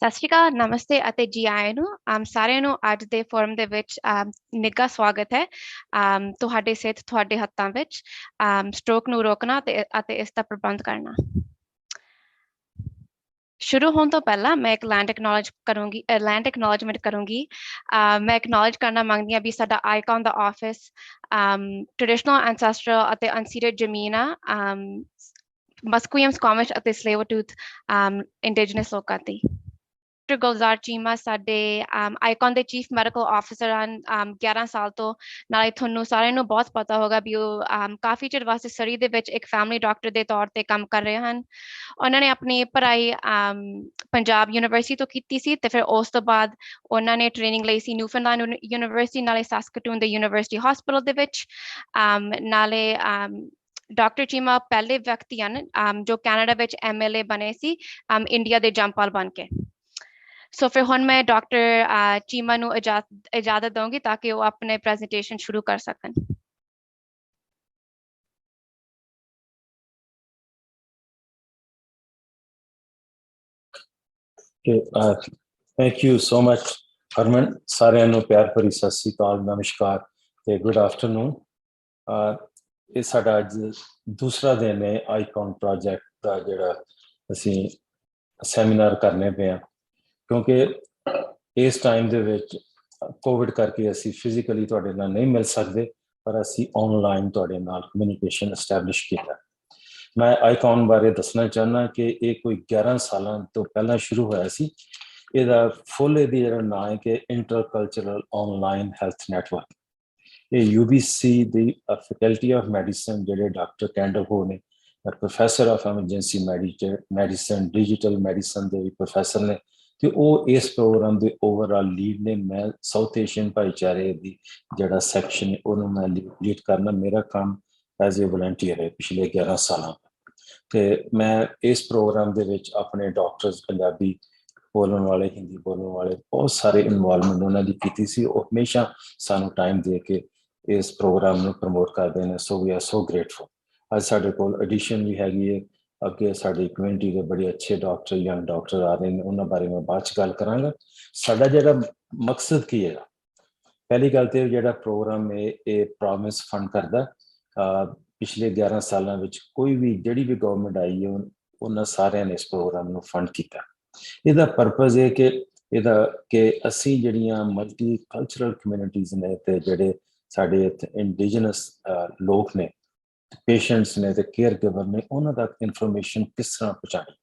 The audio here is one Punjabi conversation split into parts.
ਸਤਿ ਸ਼੍ਰੀ ਅਕਾਲ, ਨਮਸਤੇ ਅਤੇ ਜੀ ਆਇਆਂ ਨੂੰ ਸਾਰਿਆਂ ਨੂੰ ਅੱਜ ਦੇ ਫੋਰਮ ਦੇ ਵਿੱਚ ਨਿੱਘਾ ਸਵਾਗਤ ਹੈ। ਤੁਹਾਡੀ ਸਿਹਤ ਤੁਹਾਡੇ ਹੱਥਾਂ ਵਿੱਚ। ਸਟ੍ਰੋਕ ਨੂੰ ਰੋਕਣਾ ਅਤੇ ਇਸ ਦਾ ਪ੍ਰਬੰਧ ਕਰਨਾ। ਸ਼ੁਰੂ ਹੋਣ ਤੋਂ ਪਹਿਲਾਂ ਮੈਂ ਇੱਕ ਲੈਂਡ ਐਕਨੋਲਜਮੈਂਟ ਕਰੂੰਗੀ। ਮੈਂ ਐਕਨੋਲਜ ਕਰਨਾ ਮੰਗਦੀ ਹਾਂ ਵੀ ਸਾਡਾ ਆਈਕਨ ਦਾ ਆਫਿਸ ਟ੍ਰੈਡੀਸ਼ਨਲ ਐਂਸੈਸਟਰਲ ਅਤੇ ਅਨਸੀਡਡ ਜ਼ਮੀਨਾਂ ਮਸਕੂਅਮ ਸਕੁਆਮਿਸ਼ ਅਤੇ ਸਲੇਵਟੂਥ ਇੰਡੀਜਨਸ ਲੋਕਾਂ ਦੀ। ਡਾਕਟਰ ਗੁਲਜ਼ਾਰ ਚੀਮਾ ਸਾਡੇ ਆਈਕਨ ਦੇ ਚੀਫ ਮੈਡੀਕਲ ਆਫਿਸਰ ਹਨ 11 ਸਾਲ ਤੋਂ। ਨਾਲੇ ਤੁਹਾਨੂੰ ਸਾਰਿਆਂ ਨੂੰ ਬਹੁਤ ਪਤਾ ਹੋਗਾ ਵੀ ਉਹ ਕਾਫੀ ਚਿਰ ਵਾਸਤੇ ਸਰੀ ਦੇ ਵਿੱਚ ਇੱਕ ਫੈਮਿਲੀ ਡਾਕਟਰ ਦੇ ਤੌਰ ਤੇ ਕੰਮ ਕਰ ਰਹੇ ਹਨ। ਉਹਨਾਂ ਨੇ ਆਪਣੀ ਪੜ੍ਹਾਈ ਪੰਜਾਬ ਯੂਨੀਵਰਸਿਟੀ ਤੋਂ ਕੀਤੀ ਸੀ ਤੇ ਫਿਰ ਉਸ ਤੋਂ ਬਾਅਦ ਉਹਨਾਂ ਨੇ ਟ੍ਰੇਨਿੰਗ ਲਈ ਸੀ ਨਿਊਫਾਊਂਡਲੈਂਡ ਯੂਨੀਵਰਸਿਟੀ, ਨਾਲੇ ਸਾਸਕਟੂਨ ਦੇ ਯੂਨੀਵਰਸਿਟੀ ਹਸਪੀਟਲ ਦੇ ਵਿੱਚ। ਨਾਲੇ ਡਾਕਟਰ ਚੀਮਾ ਪਹਿਲੇ ਵਿਅਕਤੀ ਹਨ ਜੋ ਕੈਨੇਡਾ ਵਿੱਚ MLA ਬਣੇ ਸੀ ਇੰਡੀਆ ਦੇ ਜੰਪਾਲ ਬਣ ਕੇ। ਸੋ ਫਿਰ ਹੁਣ ਮੈਂ ਡਾਕਟਰ ਚੀਮਾ ਨੂੰ ਇਜਾਜ਼ਤ ਦਊਂਗੀ ਤਾਂ ਕਿ ਉਹ ਆਪਣੇ ਪ੍ਰੈਜ਼ੈਂਟੇਸ਼ਨ ਸ਼ੁਰੂ ਕਰ ਸਕਣ। Thank you so much, Harman. ਸਾਰਿਆਂ ਨੂੰ ਪਿਆਰ ਭਰੀ ਸਤਿ ਸ੍ਰੀ ਅਕਾਲ, ਨਮਸਕਾਰ ਤੇ ਗੁੱਡ ਆਫਟਰਨੂਨ। ਇਹ ਸਾਡਾ ਅੱਜ ਦੂਸਰਾ ਦਿਨ ਹੈ ਆਈਕਨ ਪ੍ਰੋਜੈਕਟ ਦਾ, ਜਿਹੜਾ ਅਸੀਂ ਸੈਮੀਨਾਰ ਕਰਨੇ ਪਏ ਹਾਂ ਕਿਉਂਕਿ ਇਸ ਟਾਈਮ ਦੇ ਵਿੱਚ ਕੋਵਿਡ ਕਰਕੇ ਅਸੀਂ ਫਿਜ਼ੀਕਲੀ ਤੁਹਾਡੇ ਨਾਲ ਨਹੀਂ ਮਿਲ ਸਕਦੇ, ਪਰ ਅਸੀਂ ਆਨਲਾਈਨ ਤੁਹਾਡੇ ਨਾਲ ਕਮਿਊਨੀਕੇਸ਼ਨ ਐਸਟੈਬਲਿਸ਼ ਕੀਤਾ। ਮੈਂ ਆਈਕਨ ਬਾਰੇ ਦੱਸਣਾ ਚਾਹੁੰਦਾ ਕਿ ਇਹ ਕੋਈ 11 ਸਾਲਾਂ ਤੋਂ ਪਹਿਲਾਂ ਸ਼ੁਰੂ ਹੋਇਆ ਸੀ। ਇਹਦਾ ਇਹਦੀ ਜਿਹੜਾ ਨਾਂ ਹੈ ਕਿ ਇੰਟਰਕਲਚਰਲ ਆਨਲਾਈਨ ਹੈਲਥ ਨੈਟਵਰਕ। ਇਹ UBC the faculty of medicine ਜਿਹੜੇ ਡਾਕਟਰ ਕੈਂਡਲ ਹੋ ਨੇ, professor of emergency medicine, digital medicine ਦੇ ਵੀ ਪ੍ਰੋਫੈਸਰ ਨੇ, ਤੇ ਉਹ ਇਸ ਪ੍ਰੋਗਰਾਮ ਦੇ ਓਵਰਆਲ ਲੀਡ ਨੇ। ਮੈਂ ਸਾਊਥ ਏਸ਼ੀਅਨ ਭਾਈਚਾਰੇ ਦੀ ਜਿਹੜਾ ਸੈਕਸ਼ਨ ਉਹਨੂੰ ਮੈਂ ਲੀਡ ਕਰਨਾ ਮੇਰਾ ਕੰਮ ਐਜ਼ ਏ ਵਲੰਟੀਅਰ ਹੈ ਪਿਛਲੇ 11 ਸਾਲਾਂ। ਤੇ ਮੈਂ ਇਸ ਪ੍ਰੋਗਰਾਮ ਦੇ ਵਿੱਚ ਆਪਣੇ ਡਾਕਟਰਸ, ਪੰਜਾਬੀ ਬੋਲਣ ਵਾਲੇ, ਹਿੰਦੀ ਬੋਲਣ ਵਾਲੇ, ਬਹੁਤ ਸਾਰੇ ਇਨਵੋਲਵਮੈਂਟ ਉਹਨਾਂ ਦੀ ਕੀਤੀ ਸੀ। ਉਹ ਹਮੇਸ਼ਾ ਸਾਨੂੰ ਟਾਈਮ ਦੇ ਕੇ ਇਸ ਪ੍ਰੋਗਰਾਮ ਨੂੰ ਪ੍ਰਮੋਟ ਕਰਦੇ ਨੇ। ਸੋ ਵੀ ਆਰ ਸੋ ਗ੍ਰੇਟਫੁਲ। ਅੱਜ ਸਾਡੇ ਕੋਲ ਐਡੀਸ਼ਨ ਵੀ ਹੈਗੀ ਹੈ। ਅੱਗੇ ਸਾਡੀ ਕਮਿਊਨਿਟੀ ਦੇ ਬੜੇ ਅੱਛੇ ਡਾਕਟਰ, ਯੰਗ ਡਾਕਟਰ ਆ ਰਹੇ ਨੇ, ਉਹਨਾਂ ਬਾਰੇ ਮੈਂ ਬਾਅਦ 'ਚ ਗੱਲ ਕਰਾਂਗਾ। ਸਾਡਾ ਜਿਹੜਾ ਮਕਸਦ ਕੀ ਹੈ, ਪਹਿਲੀ ਗੱਲ ਤੇ ਜਿਹੜਾ ਪ੍ਰੋਗਰਾਮ ਹੈ ਇਹ ਪ੍ਰੋਮਿਸ ਫੰਡ ਕਰਦਾ। ਪਿਛਲੇ 11 ਸਾਲਾਂ ਵਿੱਚ ਕੋਈ ਵੀ ਜਿਹੜੀ ਵੀ ਗਵਰਨਮੈਂਟ ਆਈ ਹੈ ਉਹਨਾਂ ਸਾਰਿਆਂ ਨੇ ਇਸ ਪ੍ਰੋਗਰਾਮ ਨੂੰ ਫੰਡ ਕੀਤਾ। ਇਹਦਾ ਪਰਪਸ ਹੈ ਕਿ ਅਸੀਂ ਜਿਹੜੀਆਂ ਮਲਟੀ ਕਲਚਰਲ ਕਮਿਊਨਿਟੀਜ਼ ਨੇ ਤੇ ਜਿਹੜੇ ਸਾਡੇ ਇੱਥੇ ਇੰਡੀਜਨਸ ਲੋਕ ਨੇ, ਪੇਸ਼ੈਂਟਸ ਨੇ ਤੇ ਕੇਅਰ ਗਿਵਰ ਨੇ, ਉਹਨਾਂ ਤੱਕ ਇਨਫੋਰਮੇਸ਼ਨ ਕਿਸ ਤਰ੍ਹਾਂ ਪਹੁੰਚਾਣੀ,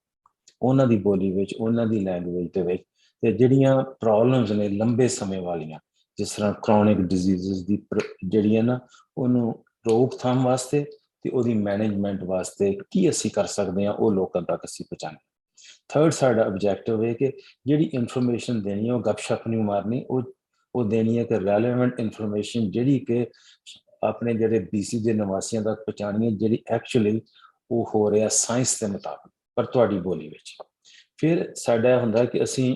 ਉਹਨਾਂ ਦੀ ਬੋਲੀ ਵਿੱਚ, ਉਹਨਾਂ ਦੀ ਲੈਂਗੁਏਜ ਦੇ ਵਿੱਚ। ਤੇ ਜਿਹੜੀਆਂ ਪ੍ਰੋਬਲਮਸ ਨੇ ਲੰਬੇ ਸਮੇਂ ਵਾਲੀਆਂ, ਜਿਸ ਤਰ੍ਹਾਂ ਕ੍ਰੋਨਿਕ ਡਿਜ਼ੀਜ਼ਸ ਦੀ ਜਿਹੜੀਆਂ ਨਾ, ਉਹਨੂੰ ਰੋਕਥਾਮ ਵਾਸਤੇ ਤੇ ਉਹਦੀ ਮੈਨੇਜਮੈਂਟ ਵਾਸਤੇ ਕੀ ਅਸੀਂ ਕਰ ਸਕਦੇ ਹਾਂ, ਉਹ ਲੋਕਾਂ ਤੱਕ ਅਸੀਂ ਪਹੁੰਚਾਉਣਾ। ਥਰਡ ਸਾਡਾ ਆਬਜੈਕਟਿਵ ਹੈ ਕਿ ਜਿਹੜੀ ਇਨਫੋਰਮੇਸ਼ਨ ਦੇਣੀ ਹੈ ਉਹ ਗੱਪਸ਼ਪ ਨਹੀਂ ਮਾਰਨੀ, ਉਹ ਦੇਣੀ ਹੈ ਕਿ ਰੈਲੇਵੈਂਟ ਇਨਫੋਰਮੇਸ਼ਨ ਜਿਹੜੀ ਕਿ ਆਪਣੇ ਜਿਹੜੇ BC ਦੇ ਨਿਵਾਸੀਆਂ ਤੱਕ ਪਹੁੰਚਾਉਣੀ ਹੈ, ਜਿਹੜੀ ਐਕਚੁਅਲੀ ਉਹ ਹੋ ਰਿਹਾ ਸਾਇੰਸ ਦੇ ਮੁਤਾਬਕ, ਪਰ ਤੁਹਾਡੀ ਬੋਲੀ ਵਿੱਚ। ਫਿਰ ਸਾਡਾ ਹੁੰਦਾ ਕਿ ਅਸੀਂ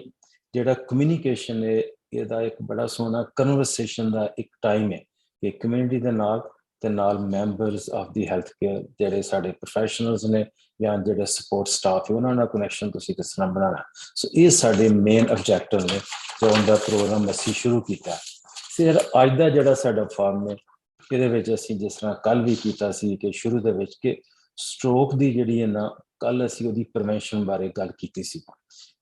ਜਿਹੜਾ ਕਮਿਊਨੀਕੇਸ਼ਨ ਹੈ, ਇਹਦਾ ਇੱਕ ਬੜਾ ਸੋਹਣਾ ਕਨਵਰਸੇਸ਼ਨ ਦਾ ਇੱਕ ਟਾਈਮ ਹੈ ਕਿ ਕਮਿਊਨਿਟੀ ਦੇ ਨਾਲ members of the health care, ਜਿਹੜੇ ਸਾਡੇ ਪ੍ਰੋਫੈਸ਼ਨਲਸ ਨੇ ਜਾਂ ਜਿਹੜੇ ਸਪੋਰਟ ਸਟਾਫ ਹੈ, ਉਹਨਾਂ ਨਾਲ ਕਨੈਕਸ਼ਨ ਤੁਸੀਂ ਕਿਸ ਤਰ੍ਹਾਂ ਬਣਾਉਣਾ। ਸੋ ਇਹ ਸਾਡੇ ਮੇਨ ਆਬਜੈਕਟਿਵ ਨੇ ਜੋ ਉਹਦਾ ਪ੍ਰੋਗਰਾਮ ਅਸੀਂ ਸ਼ੁਰੂ ਕੀਤਾ। ਫਿਰ ਅੱਜ ਦਾ ਜਿਹੜਾ ਸਾਡਾ ਫਾਰਮ ਹੈ, ਇਹਦੇ ਵਿੱਚ ਅਸੀਂ ਜਿਸ ਤਰ੍ਹਾਂ ਕੱਲ੍ਹ ਵੀ ਕੀਤਾ ਸੀ ਕਿ ਸ਼ੁਰੂ ਦੇ ਵਿੱਚ ਕਿ ਸਟ੍ਰੋਕ ਦੀ ਜਿਹੜੀ ਹੈ ਨਾ, ਕੱਲ੍ਹ ਅਸੀਂ ਉਹਦੀ ਪ੍ਰੀਵੈਂਸ਼ਨ ਬਾਰੇ ਗੱਲ ਕੀਤੀ ਸੀ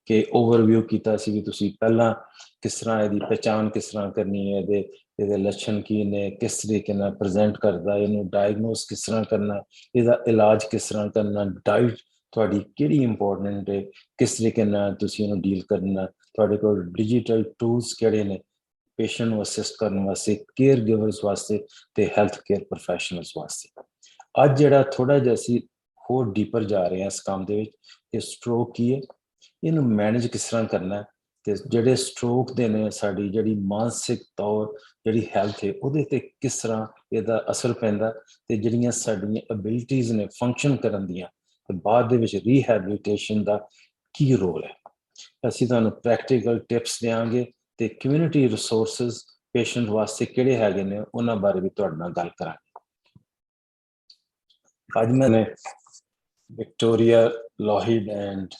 ਕਿ ਓਵਰਵਿਊ ਕੀਤਾ ਸੀ ਵੀ ਤੁਸੀਂ ਪਹਿਲਾਂ ਕਿਸ ਤਰ੍ਹਾਂ ਇਹਦੀ ਪਹਿਚਾਣ ਕਿਸ ਤਰ੍ਹਾਂ ਕਰਨੀ ਹੈ, ਇਹਦੇ ਲੱਛਣ ਕੀ ਨੇ, ਕਿਸ ਤਰੀਕੇ ਨਾਲ ਪ੍ਰੈਜ਼ੈਂਟ ਕਰਦਾ, ਇਹਨੂੰ ਡਾਇਗਨੋਸ ਕਿਸ ਤਰ੍ਹਾਂ ਕਰਨਾ, ਇਹਦਾ ਇਲਾਜ ਕਿਸ ਤਰ੍ਹਾਂ ਕਰਨਾ, ਡਾਈਟ ਤੁਹਾਡੀ ਕਿਹੜੀ ਇੰਪੋਰਟੈਂਟ ਹੈ, ਕਿਸ ਤਰੀਕੇ ਨਾਲ ਤੁਸੀਂ ਇਹਨੂੰ ਡੀਲ ਕਰਨਾ, ਤੁਹਾਡੇ ਕੋਲ ਡਿਜੀਟਲ ਟੂਲਸ ਕਿਹੜੇ ਨੇ ਪੇਸ਼ੈਂਟ ਨੂੰ ਅਸਿਸਟ ਕਰਨ ਵਾਸਤੇ, ਕੇਅਰ ਗਿਵਰਸ ਵਾਸਤੇ ਤੇ ਹੈਲਥ ਕੇਅਰ ਪ੍ਰੋਫੈਸ਼ਨਲਸ ਵਾਸਤੇ। ਅੱਜ ਜਿਹੜਾ ਥੋੜਾ ਜਿਹਾ ਅਸੀਂ ਹੋਰ ਡੀਪਰ ਜਾ ਰਹੇ ਹਾਂ ਇਸ ਕੰਮ ਦੇ ਵਿੱਚ ਕਿ ਸਟ੍ਰੋਕ ਕੀ ਹੈ, ਇਹਨੂੰ ਮੈਨੇਜ ਕਿਸ ਤਰ੍ਹਾਂ ਕਰਨਾ, ਤੇ ਜਿਹੜੇ ਸਟ੍ਰੋਕ ਦੇ ਨੇ ਸਾਡੀ ਜਿਹੜੀ ਮਾਨਸਿਕ ਤੌਰ ਜਿਹੜੀ ਹੈਲਥ ਹੈ ਉਹਦੇ ਤੇ ਕਿਸ ਤਰ੍ਹਾਂ ਇਹਦਾ ਅਸਰ ਪੈਂਦਾ, ਤੇ ਜਿਹੜੀਆਂ ਸਾਡੀਆਂ ਐਬਿਲਿਟੀਜ਼ ਨੇ ਫੰਕਸ਼ਨ ਕਰਨ ਦੀਆਂ, ਤੇ ਬਾਅਦ ਦੇ ਵਿੱਚ ਰੀਹੈਬਿਲਿਟੇਸ਼ਨ ਦਾ ਕੀ ਰੋਲ ਹੈ। ਅਸੀਂ ਤੁਹਾਨੂੰ ਪ੍ਰੈਕਟੀਕਲ ਟਿਪਸ ਦਿਆਂਗੇ ਤੇ ਕਮਿਊਨਿਟੀ ਰਿਸੋਰਸਿਸ ਪੇਸ਼ੈਂਟ ਵਾਸਤੇ ਕਿਹੜੇ ਹੈਗੇ ਨੇ ਉਹਨਾਂ ਬਾਰੇ ਵੀ ਤੁਹਾਡੇ ਨਾਲ ਗੱਲ ਕਰਾਂਗੇ। ਅੱਜ ਮੈਂ ਵਿਕਟੋਰੀਆ ਲੋਹੀਡ ਐਂਡ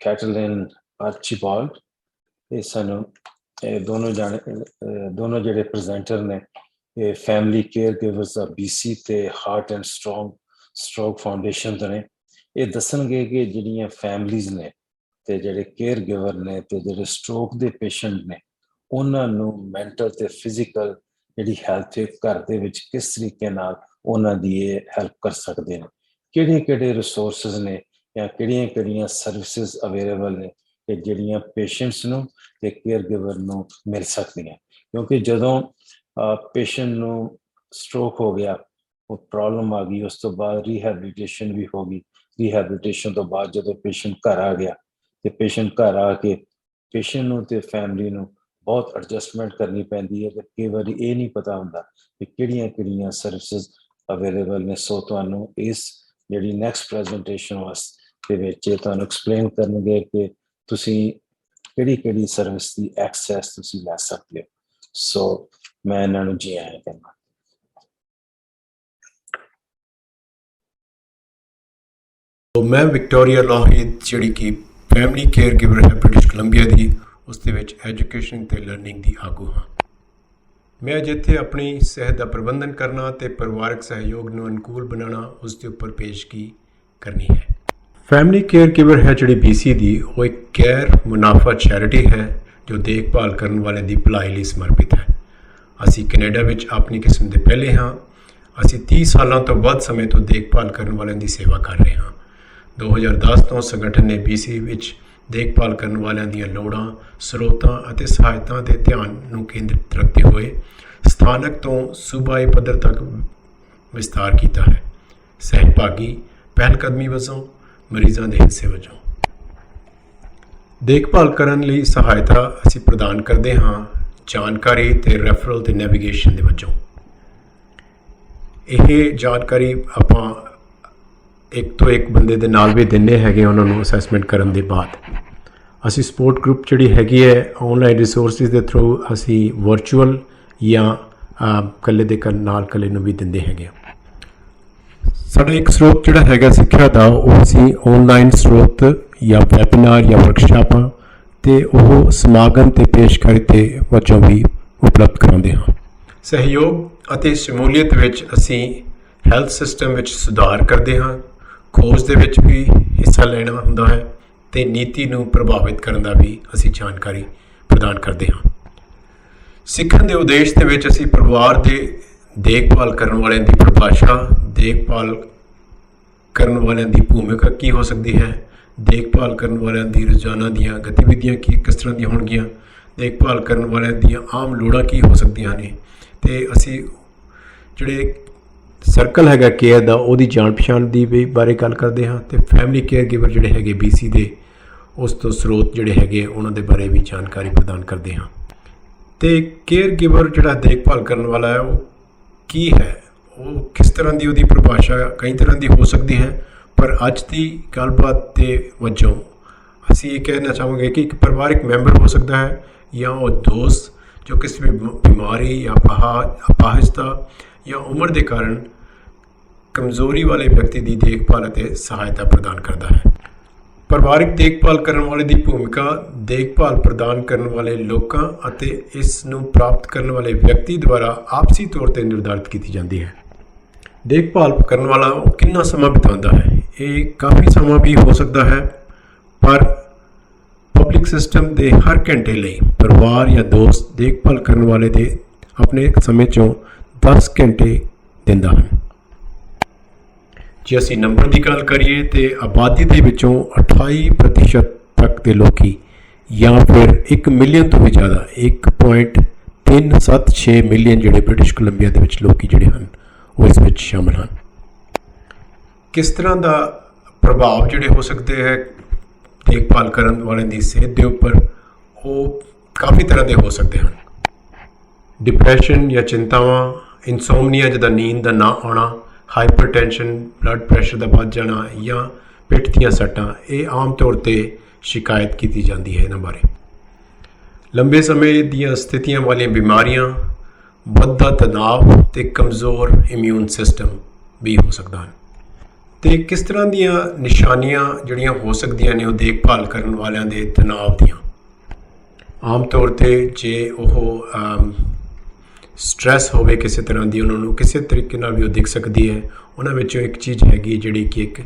कैटलिन आर्चीबाल्ड। ये सानू दोनों ਜਿਹੜੇ ਪ੍ਰੈਜ਼ੈਂਟਰ ਨੇ ਇਹ ਫੈਮਿਲੀ ਕੇਅਰ ਗਿਵਰਸ ਆ BC ਤੇ ਹਾਰਟ ਐਂਡ ਸਟ੍ਰੋਕ ਫਾਊਂਡੇਸ਼ਨ ਤੋਂ ਨੇ। ਇਹ ਦੱਸਣਗੇ ਕਿ ਜਿਹੜੀਆਂ ਫੈਮਲੀਜ਼ ਨੇ ਤੇ ਜਿਹੜੇ ਕੇਅਰ ਗਿਵਰ ਨੇ ਤੇ ਜਿਹੜੇ ਸਟ੍ਰੋਕ ਦੇ ਪੇਸ਼ੈਂਟ ਨੇ ਉਹਨਾਂ ਨੂੰ ਮੈਂਟਲ ਤੇ ਫਿਜ਼ੀਕਲ ਜਿਹੜੀ ਹੈਲਥ ਘਰ ਦੇ ਵਿੱਚ ਕਿਸ ਤਰੀਕੇ ਨਾਲ ਉਹਨਾਂ ਦੀ ਇਹ ਹੈਲਪ ਕਰ ਸਕਦੇ ਨੇ, ਕਿਹੜੇ ਰਿਸੋਰਸਿਸ ਨੇ ਜਾਂ ਕਿਹੜੀਆਂ ਸਰਵਿਸਿਜ਼ ਅਵੇਲੇਬਲ ਨੇ ਕਿ ਜਿਹੜੀਆਂ ਪੇਸ਼ੈਂਟਸ ਨੂੰ ਤੇ ਕੇਅਰ ਗਿਵਰ ਨੂੰ ਮਿਲ ਸਕਦੀਆਂ। ਕਿਉਂਕਿ ਜਦੋਂ ਪੇਸ਼ੈਂਟ ਨੂੰ ਸਟ੍ਰੋਕ ਹੋ ਗਿਆ, ਉਹ ਪ੍ਰੋਬਲਮ ਆ ਗਈ, ਉਸ ਤੋਂ ਬਾਅਦ ਰੀਹੈਬਿਲਿਟੇਸ਼ਨ ਵੀ ਹੋ ਗਈ। ਰੀਹੈਬਿਲਿਟੇਸ਼ਨ ਤੋਂ ਬਾਅਦ ਜਦੋਂ ਪੇਸ਼ੈਂਟ ਘਰ ਆ ਗਿਆ ਤੇ ਪੇਸ਼ੈਂਟ ਘਰ ਆ ਕੇ ਪੇਸ਼ੈਂਟ ਨੂੰ ਤੇ ਫੈਮਿਲੀ ਨੂੰ ਬਹੁਤ ਐਡਜਸਟਮੈਂਟ ਕਰਨੀ ਪੈਂਦੀ ਹੈ ਤੇ ਕਈ ਵਾਰੀ ਇਹ ਨਹੀਂ ਪਤਾ ਹੁੰਦਾ ਕਿ ਕਿਹੜੀਆਂ ਸਰਵਿਸਿਜ਼ ਅਵੇਲੇਬਲ ਨੇ। ਸੋ ਤੁਹਾਨੂੰ ਇਸ ਜਿਹੜੀ ਨੈਕਸਟ ਪ੍ਰੈਜੈਂਟੇਸ਼ਨ ਵਾਸਤੇ ਵਿੱਚ ਤੁਹਾਨੂੰ ਐਕਸਪਲੇਨ ਕਰਨਗੇ ਕਿ ਤੁਸੀਂ ਕਿਹੜੀ ਸਰਵਿਸ ਦੀ ਐਕਸੈਸ ਤੁਸੀਂ ਲੈ ਸਕਦੇ ਹੋ। ਸੋ ਮੈਂ ਇਹਨਾਂ ਨੂੰ ਜੀ ਆਇਆਂ ਕਹਿੰਦਾ। ਮੈਂ ਵਿਕਟੋਰੀਆ ਲੋਹੀਦ ਜਿਹੜੀ ਕਿ ਫੈਮਿਲੀ ਕੇਅਰ ਗਿਵਰ ਹੈ ਬ੍ਰਿਟਿਸ਼ ਕੋਲੰਬੀਆ ਦੀ, ਉਸ ਦੇ ਵਿੱਚ ਐਜੂਕੇਸ਼ਨ ਅਤੇ ਲਰਨਿੰਗ ਦੀ ਆਗੂ ਹਾਂ। ਮੈਂ ਅੱਜ ਇੱਥੇ ਆਪਣੀ ਸਿਹਤ ਦਾ ਪ੍ਰਬੰਧਨ ਕਰਨਾ ਅਤੇ ਪਰਿਵਾਰਕ ਸਹਿਯੋਗ ਨੂੰ ਅਨੁਕੂਲ ਬਣਾਉਣਾ ਉਸ ਦੇ ਉੱਪਰ ਪੇਸ਼ਗੀ ਕਰਨੀ ਹੈ। ਫੈਮਿਲੀ ਕੇਅਰ ਗਿਵਰ ਹੈ ਜਿਹੜੀ BC ਦੀ, ਉਹ ਇੱਕ ਗੈਰ ਮੁਨਾਫਾ ਚੈਰਿਟੀ ਹੈ ਜੋ ਦੇਖਭਾਲ ਕਰਨ ਵਾਲਿਆਂ ਦੀ ਭਲਾਈ ਲਈ ਸਮਰਪਿਤ ਹੈ। ਅਸੀਂ ਕੈਨੇਡਾ ਵਿੱਚ ਆਪਣੀ ਕਿਸਮ ਦੇ ਪਹਿਲੇ ਹਾਂ। ਅਸੀਂ 30 ਸਾਲਾਂ ਤੋਂ ਵੱਧ ਸਮੇਂ ਤੋਂ ਦੇਖਭਾਲ ਕਰਨ ਵਾਲਿਆਂ ਦੀ ਸੇਵਾ ਕਰ ਰਹੇ ਹਾਂ। 2010 ਤੋਂ ਸੰਗਠਨ ਨੇ BC ਵਿੱਚ ਦੇਖਭਾਲ ਕਰਨ ਵਾਲਿਆਂ ਦੀਆਂ ਲੋੜਾਂ, ਸਰੋਤਾਂ ਅਤੇ ਸਹਾਇਤਾ ਦੇ ਧਿਆਨ ਨੂੰ ਕੇਂਦਰਿਤ ਰੱਖਦੇ ਹੋਏ ਸਥਾਨਕ ਤੋਂ ਸੂਬਾਈ ਪੱਧਰ ਤੱਕ ਵਿਸਤਾਰ ਕੀਤਾ ਹੈ। ਸਹਿਭਾਗੀ ਪਹਿਲਕਦਮੀ ਵਜੋਂ ਮਰੀਜ਼ਾਂ ਦੇ ਹਿੱਸੇ ਵਜੋਂ ਦੇਖਭਾਲ ਕਰਨ ਲਈ ਸਹਾਇਤਾ ਅਸੀਂ ਪ੍ਰਦਾਨ ਕਰਦੇ ਹਾਂ, ਜਾਣਕਾਰੀ ਤੇ ਰੈਫਰਲ ਤੇ ਨੈਵੀਗੇਸ਼ਨ ਦੇ ਵਜੋਂ। ਇਹ ਜਾਣਕਾਰੀ ਆਪਾਂ ਇੱਕ ਤੋਂ ਇੱਕ ਬੰਦੇ ਦੇ ਨਾਲ ਵੀ ਦਿੰਦੇ ਹੈਗੇ ਉਹਨਾਂ ਨੂੰ ਅਸੈਸਮੈਂਟ ਕਰਨ ਦੇ ਬਾਅਦ। ਅਸੀਂ ਸਪੋਰਟ ਗਰੁੱਪ ਜਿਹੜੀ ਹੈਗੀ ਹੈ ਆਨਲਾਈਨ ਰਿਸੋਰਸਿਸ ਦੇ ਥਰੂ ਅਸੀਂ ਵਰਚੁਅਲ ਜਾਂ ਇਕੱਲੇ ਦੇ ਨਾਲ ਇਕੱਲੇ ਨੂੰ ਵੀ ਦਿੰਦੇ ਹੈਗੇ ਹਾਂ। ਸਾਡਾ ਇੱਕ ਸਰੋਤ ਜਿਹੜਾ ਹੈਗਾ ਸਿੱਖਿਆ ਦਾ, ਉਹ ਅਸੀਂ ਆਨਲਾਈਨ ਸਰੋਤ ਜਾਂ ਵੈਬੀਨਾਰ ਜਾਂ ਵਰਕਸ਼ਾਪਾਂ ਅਤੇ ਉਹ ਸਮਾਗਮ ਅਤੇ ਪੇਸ਼ਕਾਰੀ ਦੇ ਵਜੋਂ ਵੀ ਉਪਲਬਧ ਕਰਾਉਂਦੇ ਹਾਂ। ਸਹਿਯੋਗ ਅਤੇ ਸ਼ਮੂਲੀਅਤ ਵਿੱਚ ਅਸੀਂ ਹੈਲਥ ਸਿਸਟਮ ਵਿੱਚ ਸੁਧਾਰ ਕਰਦੇ ਹਾਂ, ਖੋਜ ਦੇ ਵਿੱਚ ਵੀ ਹਿੱਸਾ ਲੈਣਾ ਹੁੰਦਾ ਹੈ ਅਤੇ ਨੀਤੀ ਨੂੰ ਪ੍ਰਭਾਵਿਤ ਕਰਨ ਦਾ ਵੀ ਅਸੀਂ ਜਾਣਕਾਰੀ ਪ੍ਰਦਾਨ ਕਰਦੇ ਹਾਂ। ਸਿੱਖਣ ਦੇ ਉਦੇਸ਼ ਦੇ ਵਿੱਚ ਅਸੀਂ ਪਰਿਵਾਰ ਦੇ ਦੇਖਭਾਲ ਕਰਨ ਵਾਲਿਆਂ ਦੀ ਪਰਿਭਾਸ਼ਾ, ਦੇਖਭਾਲ ਕਰਨ ਵਾਲਿਆਂ ਦੀ ਭੂਮਿਕਾ ਕੀ ਹੋ ਸਕਦੀ ਹੈ, ਦੇਖਭਾਲ ਕਰਨ ਵਾਲਿਆਂ ਦੀ ਰੋਜ਼ਾਨਾ ਦੀਆਂ ਗਤੀਵਿਧੀਆਂ ਕਿਸ ਤਰ੍ਹਾਂ ਦੀਆਂ ਹੋਣਗੀਆਂ, ਦੇਖਭਾਲ ਕਰਨ ਵਾਲਿਆਂ ਦੀਆਂ ਆਮ ਲੋੜਾਂ ਕੀ ਹੋ ਸਕਦੀਆਂ ਨੇ, ਅਤੇ ਅਸੀਂ ਜਿਹੜੇ ਸਰਕਲ ਹੈਗਾ ਕੇਅਰ ਦਾ ਉਹਦੀ ਜਾਣ ਪਛਾਣ ਦੀ ਵੀ ਬਾਰੇ ਗੱਲ ਕਰਦੇ ਹਾਂ ਅਤੇ ਫੈਮਿਲੀ ਕੇਅਰ ਗਿਵਰ ਜਿਹੜੇ ਹੈਗੇ BC ਦੇ ਉਸ ਤੋਂ ਸਰੋਤ ਜਿਹੜੇ ਹੈਗੇ ਉਹਨਾਂ ਦੇ ਬਾਰੇ ਵੀ ਜਾਣਕਾਰੀ ਪ੍ਰਦਾਨ ਕਰਦੇ ਹਾਂ। ਅਤੇ ਕੇਅਰ ਗਿਵਰ ਜਿਹੜਾ ਦੇਖਭਾਲ ਕਰਨ ਵਾਲਾ ਹੈ ਉਹ ਕੀ ਹੈ, ਉਹ ਕਿਸ ਤਰ੍ਹਾਂ ਦੀ ਉਹਦੀ ਪਰਿਭਾਸ਼ਾ ਕਈ ਤਰ੍ਹਾਂ ਦੀ ਹੋ ਸਕਦੀ ਹੈ, ਪਰ ਅੱਜ ਦੀ ਗੱਲਬਾਤ ਦੇ ਵਜੋਂ ਅਸੀਂ ਇਹ ਕਹਿਣਾ ਚਾਹਾਂਗੇ ਕਿ ਇੱਕ ਪਰਿਵਾਰਿਕ ਮੈਂਬਰ ਹੋ ਸਕਦਾ ਹੈ ਜਾਂ ਉਹ ਦੋਸਤ ਜੋ ਕਿਸੇ ਵੀ ਬਿਮਾਰੀ ਜਾਂ ਅਪਾਹਜਤਾ ਜਾਂ ਉਮਰ ਦੇ ਕਾਰਨ ਕਮਜ਼ੋਰੀ ਵਾਲੇ ਵਿਅਕਤੀ ਦੀ ਦੇਖਭਾਲ ਅਤੇ ਸਹਾਇਤਾ ਪ੍ਰਦਾਨ ਕਰਦਾ ਹੈ। ਪਰਿਵਾਰਿਕ ਦੇਖਭਾਲ ਕਰਨ ਵਾਲੇ ਦੀ ਭੂਮਿਕਾ ਦੇਖਭਾਲ ਪ੍ਰਦਾਨ ਕਰਨ ਵਾਲੇ ਲੋਕਾਂ ਅਤੇ ਇਸ ਨੂੰ ਪ੍ਰਾਪਤ ਕਰਨ ਵਾਲੇ ਵਿਅਕਤੀ ਦੁਆਰਾ ਆਪਸੀ ਤੌਰ 'ਤੇ ਨਿਰਧਾਰਿਤ ਕੀਤੀ ਜਾਂਦੀ ਹੈ। ਦੇਖਭਾਲ ਕਰਨ ਵਾਲਾ ਉਹ ਕਿੰਨਾ ਸਮਾਂ ਬਿਤਾਉਂਦਾ ਹੈ, ਇਹ ਕਾਫੀ ਸਮਾਂ ਵੀ ਹੋ ਸਕਦਾ ਹੈ, ਪਰ ਪਬਲਿਕ ਸਿਸਟਮ ਦੇ ਹਰ ਘੰਟੇ ਲਈ ਪਰਿਵਾਰ ਜਾਂ ਦੋਸਤ ਦੇਖਭਾਲ ਕਰਨ ਵਾਲੇ ਦੇ ਆਪਣੇ ਸਮੇਂ 'ਚੋਂ 10 ਘੰਟੇ ਦਿੰਦਾ ਹਨ। ਜੇ ਅਸੀਂ ਨੰਬਰ ਦੀ ਗੱਲ ਕਰੀਏ ਤਾਂ ਆਬਾਦੀ ਦੇ ਵਿੱਚੋਂ 28% ਤੱਕ ਦੇ ਲੋਕੀ ਜਾਂ ਫਿਰ 1 ਮਿਲੀਅਨ ਤੋਂ ਵੀ ਜ਼ਿਆਦਾ 1.376 ਮਿਲੀਅਨ ਜਿਹੜੇ ਬ੍ਰਿਟਿਸ਼ ਕੋਲੰਬੀਆ ਦੇ ਵਿੱਚ ਲੋਕੀ ਜਿਹੜੇ ਹਨ ਉਹ ਇਸ ਵਿੱਚ ਸ਼ਾਮਲ ਹਨ। ਕਿਸ ਤਰ੍ਹਾਂ ਦਾ ਪ੍ਰਭਾਵ ਜਿਹੜੇ ਹੋ ਸਕਦੇ ਹੈ ਦੇਖਭਾਲ ਕਰਨ ਵਾਲਿਆਂ ਦੀ ਸਿਹਤ ਦੇ ਉੱਪਰ, ਉਹ ਕਾਫੀ ਤਰ੍ਹਾਂ ਦੇ ਹੋ ਸਕਦੇ ਹਨ। ਡਿਪਰੈਸ਼ਨ ਜਾਂ ਚਿੰਤਾਵਾਂ, ਇਨਸੋਮਨੀਆ ਜਿਹਦਾ ਨੀਂਦ ਦਾ ਨਾ ਆਉਣਾ, ਹਾਈਪਰਟੈਂਸ਼ਨ, ਬਲੱਡ ਪ੍ਰੈਸ਼ਰ ਦਾ ਵੱਧ ਜਾਣਾ ਜਾਂ ਪਿੱਠ ਦੀਆਂ ਸੱਟਾਂ, ਇਹ ਆਮ ਤੌਰ 'ਤੇ ਸ਼ਿਕਾਇਤ ਕੀਤੀ ਜਾਂਦੀ ਹੈ ਇਹਨਾਂ ਬਾਰੇ। ਲੰਬੇ ਸਮੇਂ ਦੀਆਂ ਸਥਿਤੀਆਂ ਵਾਲੀਆਂ ਬਿਮਾਰੀਆਂ, ਵੱਧਦਾ ਤਣਾਅ ਅਤੇ ਕਮਜ਼ੋਰ ਇਮਿਊਨ ਸਿਸਟਮ ਵੀ ਹੋ ਸਕਦਾ ਹਨ। ਤੇ ਕਿਸ ਤਰ੍ਹਾਂ ਦੀਆਂ ਨਿਸ਼ਾਨੀਆਂ ਜਿਹੜੀਆਂ ਹੋ ਸਕਦੀਆਂ ਨੇ ਉਹ ਦੇਖਭਾਲ ਕਰਨ ਵਾਲਿਆਂ ਦੇ ਤਣਾਅ ਦੀਆਂ? ਆਮ ਤੌਰ ਤੇ ਜੇ ਉਹ ਸਟ੍ਰੈਸ ਹੋਵੇ ਕਿਸੇ ਤਰ੍ਹਾਂ ਦੀ, ਉਹਨਾਂ ਨੂੰ ਕਿਸੇ ਤਰੀਕੇ ਨਾਲ ਵੀ ਉਹ ਦਿਖ ਸਕਦੀ ਹੈ। ਉਹਨਾਂ ਵਿੱਚੋਂ ਇੱਕ ਚੀਜ਼ ਹੈਗੀ ਜਿਹੜੀ ਕਿ ਇੱਕ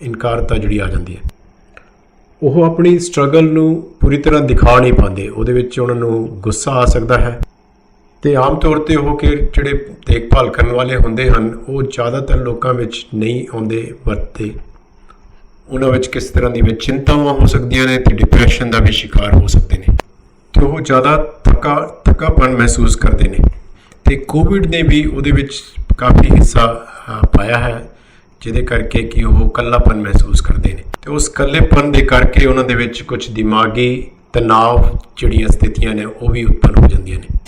ਇਨਕਾਰਤਾ ਜਿਹੜੀ ਆ ਜਾਂਦੀ ਹੈ। ਉਹ ਆਪਣੀ ਸਟਰਗਲ ਨੂੰ ਪੂਰੀ ਤਰ੍ਹਾਂ ਦਿਖਾ ਨਹੀਂ ਪਾਉਂਦੇ, ਉਹਦੇ ਵਿੱਚ ਉਹਨਾਂ ਨੂੰ ਗੁੱਸਾ ਆ ਸਕਦਾ ਹੈ। ਤੇ ਆਮ ਤੌਰ ਤੇ ਉਹ ਕਿ ਜਿਹੜੇ ਦੇਖਭਾਲ ਕਰਨ ਵਾਲੇ ਹੁੰਦੇ ਹਨ ਉਹ ਜ਼ਿਆਦਾਤਰ ਲੋਕਾਂ ਵਿੱਚ ਨਹੀਂ ਆਉਂਦੇ ਵਰਤਦੇ। ਉਹਨਾਂ ਵਿੱਚ ਕਿਸ ਤਰ੍ਹਾਂ ਦੀ ਚਿੰਤਾਵਾਂ ਹੋ ਸਕਦੀਆਂ ਨੇ ਤੇ ਡਿਪਰੈਸ਼ਨ ਦਾ ਵੀ ਸ਼ਿਕਾਰ ਹੋ ਸਕਦੇ ਨੇ ਤੇ ਉਹ ਜ਼ਿਆਦਾ ਥਕਾਪਣ ਮਹਿਸੂਸ ਕਰਦੇ ਨੇ। ਤੇ ਕੋਵਿਡ ਨੇ ਵੀ ਉਹਦੇ ਵਿੱਚ ਕਾਫੀ ਹਿੱਸਾ ਪਾਇਆ ਹੈ, ਜਿਹਦੇ ਕਰਕੇ ਕਿ ਉਹ ਇਕੱਲਾਪਨ ਮਹਿਸੂਸ ਕਰਦੇ ਨੇ ਤੇ ਉਸ ਇਕੱਲੇਪਨ ਦੇ ਕਰਕੇ ਉਹਨਾਂ ਦੇ ਵਿੱਚ ਕੁਝ ਦਿਮਾਗੀ ਤਣਾਅ ਜਿਹੜੀਆਂ ਸਥਿਤੀਆਂ ਨੇ ਉਹ ਵੀ ਉਤਪੰਨ ਹੋ ਜਾਂਦੀਆਂ ਨੇ।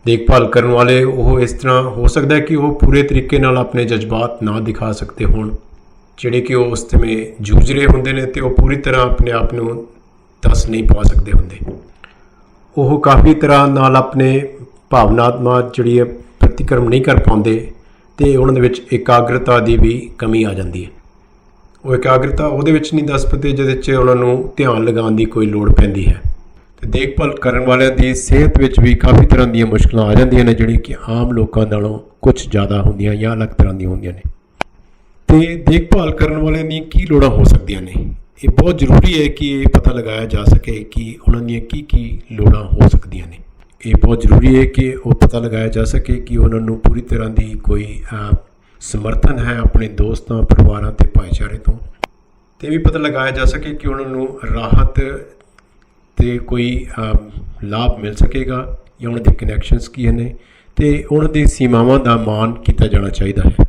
ਦੇਖਭਾਲ ਕਰਨ ਵਾਲੇ ਉਹ ਇਸ ਤਰ੍ਹਾਂ ਹੋ ਸਕਦਾ ਹੈ ਕਿ ਉਹ ਪੂਰੇ ਤਰੀਕੇ ਨਾਲ ਆਪਣੇ ਜਜ਼ਬਾਤ ਨਾ ਦਿਖਾ ਸਕਦੇ ਹੋਣ, ਜਿਹੜੇ ਕਿ ਉਹ ਉਸ ਸਮੇਂ ਜੂਝ ਰਹੇ ਹੁੰਦੇ ਨੇ ਤੇ ਉਹ ਪੂਰੀ ਤਰ੍ਹਾਂ ਆਪਣੇ ਆਪ ਨੂੰ ਦੱਸ ਨਹੀਂ ਪਾ ਸਕਦੇ ਹੁੰਦੇ। ਉਹ ਕਾਫੀ ਤਰ੍ਹਾਂ ਨਾਲ ਆਪਣੇ ਭਾਵਨਾਤਮਕ ਜਿਹੜੀ ਹੈ ਪ੍ਰਤੀਕਰਮ ਨਹੀਂ ਕਰ ਪਾਉਂਦੇ ਤੇ ਉਹਨਾਂ ਦੇ ਵਿੱਚ ਇਕਾਗਰਤਾ ਦੀ ਵੀ ਕਮੀ ਆ ਜਾਂਦੀ ਹੈ। ਉਹ ਇਕਾਗਰਤਾ ਉਹਦੇ ਵਿੱਚ ਨਹੀਂ ਦੱਸ ਪਾਉਂਦੇ ਜਿਹਦੇ 'ਚ ਉਹਨਾਂ ਨੂੰ ਧਿਆਨ ਲਗਾਉਣ ਦੀ ਕੋਈ ਲੋੜ ਪੈਂਦੀ ਹੈ। ਤੇ ਦੇਖਭਾਲ ਕਰਨ ਵਾਲਿਆਂ ਦੀ ਸਿਹਤ ਵਿੱਚ ਵੀ ਕਾਫੀ ਤਰ੍ਹਾਂ ਦੀਆਂ ਮੁਸ਼ਕਲਾਂ ਆ ਜਾਂਦੀਆਂ ਨੇ, ਜਿਹੜੀ ਕਿ ਆਮ ਲੋਕਾਂ ਨਾਲੋਂ ਕੁਝ ਜ਼ਿਆਦਾ ਹੁੰਦੀਆਂ ਜਾਂ ਅਲੱਗ ਤਰ੍ਹਾਂ ਦੀਆਂ ਹੁੰਦੀਆਂ ਨੇ। ਤੇ ਦੇਖਭਾਲ ਕਰਨ ਵਾਲਿਆਂ ਦੀਆਂ ਕੀ ਲੋੜਾਂ ਹੋ ਸਕਦੀਆਂ ਨੇ? ਇਹ ਬਹੁਤ ਜ਼ਰੂਰੀ ਹੈ ਕਿ ਇਹ ਪਤਾ ਲਗਾਇਆ ਜਾ ਸਕੇ ਕਿ ਉਹਨਾਂ ਦੀਆਂ ਕੀ ਲੋੜਾਂ ਹੋ ਸਕਦੀਆਂ ਨੇ। ਇਹ ਬਹੁਤ ਜ਼ਰੂਰੀ ਹੈ ਕਿ ਉਹ ਪਤਾ ਲਗਾਇਆ ਜਾ ਸਕੇ ਕਿ ਉਹਨਾਂ ਨੂੰ ਪੂਰੀ ਤਰ੍ਹਾਂ ਦੀ ਕੋਈ ਸਮਰਥਨ ਹੈ ਆਪਣੇ ਦੋਸਤਾਂ, ਪਰਿਵਾਰਾਂ ਤੇ ਭਾਈਚਾਰੇ ਤੋਂ। ਤੇ ਵੀ ਪਤਾ ਲਗਾਇਆ ਜਾ ਸਕੇ ਕਿ ਉਹਨਾਂ ਨੂੰ ਰਾਹਤ ਤੇ ਕੋਈ ਲਾਭ ਮਿਲ ਸਕੇਗਾ ਜਾਂ ਉਹਨਾਂ ਦੇ ਕਨੈਕਸ਼ਨਸ ਕੀ ਨੇ ਤੇ ਉਹਨਾਂ ਦੀ ਸੀਮਾਵਾਂ ਦਾ ਮਾਣ ਕੀਤਾ ਜਾਣਾ ਚਾਹੀਦਾ ਹੈ।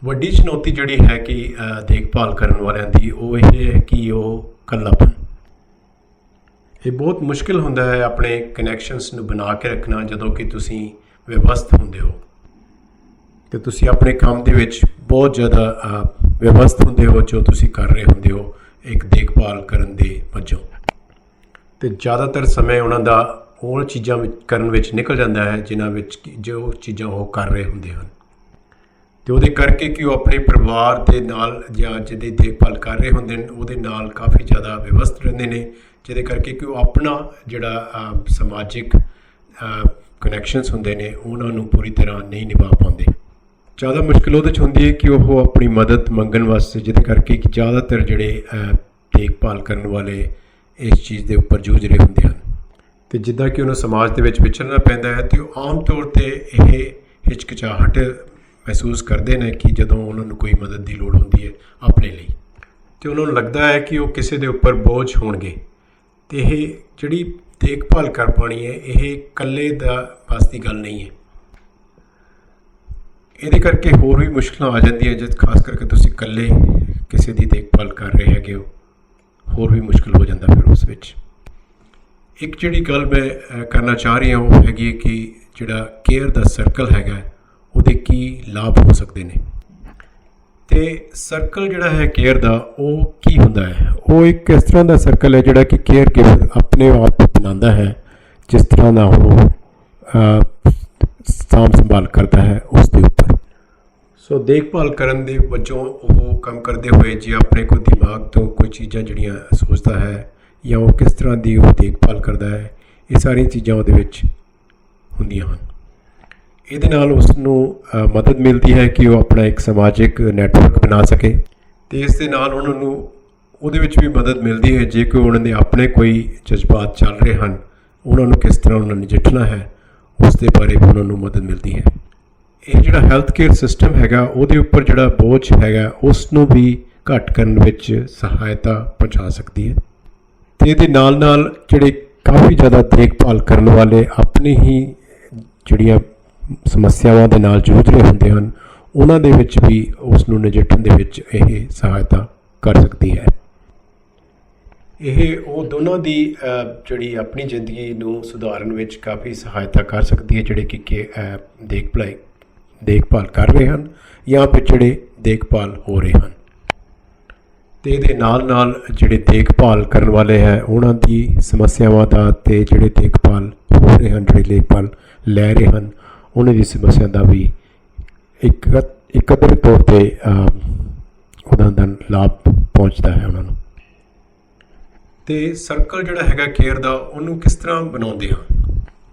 ਵੱਡੀ ਚੁਣੌਤੀ ਜਿਹੜੀ ਹੈ ਕਿ ਦੇਖਭਾਲ ਕਰਨ ਵਾਲਿਆਂ ਦੀ ਉਹ ਇਹ ਹੈ ਕਿ ਉਹ ਇਕੱਲਾਪਨ। ਇਹ ਬਹੁਤ ਮੁਸ਼ਕਿਲ ਹੁੰਦਾ ਹੈ ਆਪਣੇ ਕਨੈਕਸ਼ਨਸ ਨੂੰ ਬਣਾ ਕੇ ਰੱਖਣਾ ਜਦੋਂ ਕਿ ਤੁਸੀਂ ਵਿਵਸਥ ਹੁੰਦੇ ਹੋ ਤੇ ਤੁਸੀਂ ਆਪਣੇ ਕੰਮ ਦੇ ਵਿੱਚ ਬਹੁਤ ਜ਼ਿਆਦਾ ਵਿਵਸਥ ਹੁੰਦੇ ਹੋ ਜੋ ਤੁਸੀਂ ਕਰ ਰਹੇ ਹੁੰਦੇ ਹੋ ਇੱਕ ਦੇਖਭਾਲ ਕਰਨ ਦੇ ਵਜੋਂ। ਤੇ ਜ਼ਿਆਦਾਤਰ ਸਮੇਂ ਉਹਨਾਂ ਦਾ ਉਹ ਚੀਜ਼ਾਂ ਕਰਨ ਵਿੱਚ ਨਿਕਲ ਜਾਂਦਾ ਹੈ ਜਿਨ੍ਹਾਂ ਵਿੱਚ ਜੋ ਚੀਜ਼ਾਂ ਉਹ ਕਰ ਰਹੇ ਹੁੰਦੇ ਹਨ। ਤੇ ਉਹਦੇ ਕਰਕੇ ਕਿ ਉਹ ਆਪਣੇ ਪਰਿਵਾਰ ਦੇ ਨਾਲ ਜਾਂ ਜਿਹਦੀ ਦੇਖਭਾਲ ਕਰ ਰਹੇ ਹੁੰਦੇ ਨੇ ਉਹਦੇ ਨਾਲ ਕਾਫੀ ਜ਼ਿਆਦਾ ਵਿਵਸਥ ਰਹਿੰਦੇ ਨੇ, ਜਿਹਦੇ ਕਰਕੇ ਕਿ ਉਹ ਆਪਣਾ ਜਿਹੜਾ ਸਮਾਜਿਕ ਕਨੈਕਸ਼ਨਸ ਹੁੰਦੇ ਨੇ ਉਹਨਾਂ ਨੂੰ ਪੂਰੀ ਤਰ੍ਹਾਂ ਨਹੀਂ ਨਿਭਾ ਪਾਉਂਦੇ। ਜ਼ਿਆਦਾ ਮੁਸ਼ਕਿਲ ਉਹਦੇ 'ਚ ਹੁੰਦੀ ਹੈ ਕਿ ਉਹ ਆਪਣੀ ਮਦਦ ਮੰਗਣ ਵਾਸਤੇ, ਜਿਹਦੇ ਕਰਕੇ ਕਿ ਜ਼ਿਆਦਾਤਰ ਜਿਹੜੇ ਦੇਖਭਾਲ ਕਰਨ ਵਾਲੇ ਇਸ ਚੀਜ਼ ਦੇ ਉੱਪਰ ਜੂਝ ਰਹੇ ਹੁੰਦੇ ਹਨ ਤੇ ਜਿੱਦਾਂ ਕਿ ਉਹਨੂੰ ਸਮਾਜ ਦੇ ਵਿੱਚ ਵਿਚਰਨਾ ਪੈਂਦਾ ਹੈ ਤੇ ਉਹ ਆਮ ਤੌਰ 'ਤੇ ਇਹ ਹਿਚਕਿਚਾਹਟ ਮਹਿਸੂਸ ਕਰਦੇ ਨੇ ਕਿ ਜਦੋਂ ਉਹਨਾਂ ਨੂੰ ਕੋਈ ਮਦਦ ਦੀ ਲੋੜ ਹੁੰਦੀ ਹੈ ਆਪਣੇ ਲਈ ਤੇ ਉਹਨਾਂ ਨੂੰ ਲੱਗਦਾ ਹੈ ਕਿ ਉਹ ਕਿਸੇ ਦੇ ਉੱਪਰ ਬੋਝ ਹੋਣਗੇ। ਤੇ ਇਹ ਜਿਹੜੀ ਦੇਖਭਾਲ ਕਰ ਪਾਉਣੀ ਹੈ ਇਹ ਇਕੱਲੇ ਦਾ ਬਸ ਦੀ ਗੱਲ ਨਹੀਂ ਹੈ। ਇਹਦੇ ਕਰਕੇ ਹੋਰ ਵੀ ਮੁਸ਼ਕਲਾਂ ਆ ਜਾਂਦੀਆਂ ਜਦ ਖਾਸ ਕਰਕੇ ਤੁਸੀਂ ਇਕੱਲੇ ਕਿਸੇ ਦੀ ਦੇਖਭਾਲ ਕਰ ਰਹੇ ਹੈਗੇ ਹੋ, ਹੋਰ ਵੀ ਮੁਸ਼ਕਲ ਹੋ ਜਾਂਦਾ ਫਿਰ ਉਸ ਵਿੱਚ। ਇੱਕ ਜਿਹੜੀ ਗੱਲ ਮੈਂ ਕਰਨਾ ਚਾਹ ਰਹੀ ਹਾਂ ਉਹ ਹੈਗੀ ਕਿ ਜਿਹੜਾ ਕੇਅਰ ਦਾ ਸਰਕਲ ਹੈਗਾ ਉਹਦੇ ਕੀ ਲਾਭ ਹੋ ਸਕਦੇ ਨੇ। ਤੇ ਸਰਕਲ ਜਿਹੜਾ ਹੈ ਕੇਅਰ ਦਾ ਉਹ ਕੀ ਹੁੰਦਾ ਹੈ? ਉਹ ਇੱਕ ਇਸ ਤਰ੍ਹਾਂ ਦਾ ਸਰਕਲ ਹੈ ਜਿਹੜਾ ਕਿ ਕੇਅਰ ਗਿਵਰ ਆਪਣੇ ਆਪ ਬਣਾਉਂਦਾ ਹੈ, ਜਿਸ ਤਰ੍ਹਾਂ ਦਾ ਉਹ ਸਾਂਭ ਸੰਭਾਲ ਕਰਦਾ ਹੈ ਉਸ ਦੇ ਉੱਪਰ। ਸੋ ਦੇਖਭਾਲ ਕਰਨ ਦੇ ਵਜੋਂ ਉਹ ਕੰਮ ਕਰਦੇ ਹੋਏ ਜੇ ਆਪਣੇ ਕੋਈ ਦਿਮਾਗ ਤੋਂ ਕੋਈ ਚੀਜ਼ਾਂ ਜਿਹੜੀਆਂ ਸੋਚਦਾ ਹੈ ਜਾਂ ਉਹ ਕਿਸ ਤਰ੍ਹਾਂ ਦੀ ਉਹ ਦੇਖਭਾਲ ਕਰਦਾ ਹੈ, ਇਹ ਸਾਰੀਆਂ ਚੀਜ਼ਾਂ ਉਹਦੇ ਵਿੱਚ ਹੁੰਦੀਆਂ ਹਨ। ਇਹਦੇ ਨਾਲ ਉਸ ਨੂੰ ਮਦਦ ਮਿਲਦੀ ਹੈ ਕਿ ਉਹ ਆਪਣਾ ਇੱਕ ਸਮਾਜਿਕ ਨੈਟਵਰਕ ਬਣਾ ਸਕੇ ਤੇ ਇਸ ਦੇ ਨਾਲ ਉਹਨਾਂ ਨੂੰ ਉਹਦੇ ਵਿੱਚ ਵੀ ਮਦਦ ਮਿਲਦੀ ਹੈ ਜੇ ਕੋਈ ਉਹਨਾਂ ਦੇ ਆਪਣੇ ਕੋਈ ਜਜ਼ਬਾਤ ਚੱਲ ਰਹੇ ਹਨ, ਉਹਨਾਂ ਨੂੰ ਕਿਸ ਤਰ੍ਹਾਂ ਉਹਨਾਂ ਨੂੰ ਨਜਿੱਠਣਾ ਹੈ ਉਸ ਦੇ ਬਾਰੇ ਵੀ ਉਹਨਾਂ ਨੂੰ ਮਦਦ ਮਿਲਦੀ ਹੈ। ਇਹ ਜਿਹੜਾ ਹੈਲਥ ਕੇਅਰ ਸਿਸਟਮ ਹੈਗਾ ਉਹਦੇ ਉੱਪਰ ਜਿਹੜਾ ਬੋਝ ਹੈਗਾ ਉਸ ਨੂੰ ਵੀ ਘੱਟ ਕਰਨ ਵਿੱਚ ਸਹਾਇਤਾ ਪਹੁੰਚਾ ਸਕਦੀ ਹੈ। ਤੇ ਇਹਦੇ ਨਾਲ ਜਿਹੜੇ ਕਾਫੀ ਜ਼ਿਆਦਾ ਦੇਖਭਾਲ ਕਰਨ ਵਾਲੇ ਆਪਣੀ ਹੀ ਜਿਹੜੀਆਂ ਸਮੱਸਿਆਵਾਂ ਦੇ ਨਾਲ ਜੂਝ ਰਹੇ ਹੁੰਦੇ ਹਨ ਉਹਨਾਂ ਦੇ ਵਿੱਚ ਵੀ ਉਸ ਨੂੰ ਨਜਿੱਠਣ ਦੇ ਵਿੱਚ ਇਹ ਸਹਾਇਤਾ ਕਰ ਸਕਦੀ ਹੈ। ਇਹ ਉਹ ਦੋਨਾਂ ਦੀ ਜਿਹੜੀ ਆਪਣੀ ਜ਼ਿੰਦਗੀ ਨੂੰ ਸੁਧਾਰਨ ਵਿੱਚ ਕਾਫੀ ਸਹਾਇਤਾ ਕਰ ਸਕਦੀ ਹੈ ਜਿਹੜੇ ਕਿ ਦੇਖਭਾਲ ਕਰ ਰਹੇ ਹਨ ਜਾਂ ਫਿਰ ਜਿਹੜੇ ਦੇਖਭਾਲ ਹੋ ਰਹੇ ਹਨ। ਤੇ ਇਹਦੇ ਨਾਲ ਜਿਹੜੇ ਦੇਖਭਾਲ ਕਰਨ ਵਾਲੇ ਹੈ ਉਹਨਾਂ ਦੀ ਸਮੱਸਿਆਵਾਂ ਦਾ ਤੇ ਜਿਹੜੇ ਦੇਖਭਾਲ ਹੋ ਰਹੇ ਹਨ, ਜਿਹੜੇ ਦੇਖਭਾਲ ਲੈ ਰਹੇ ਹਨ ਉਹਨਾਂ ਦੀ ਸਮੱਸਿਆ ਦਾ ਵੀ ਇੱਕ ਇਕੱਤਰ ਤੌਰ 'ਤੇ ਉਹਨਾਂ ਦਾ ਲਾਭ ਪਹੁੰਚਦਾ ਹੈ ਉਹਨਾਂ ਨੂੰ। ਅਤੇ ਸਰਕਲ ਜਿਹੜਾ ਹੈਗਾ ਕੇਅਰ ਦਾ ਉਹਨੂੰ ਕਿਸ ਤਰ੍ਹਾਂ ਬਣਾਉਂਦੇ ਹਾਂ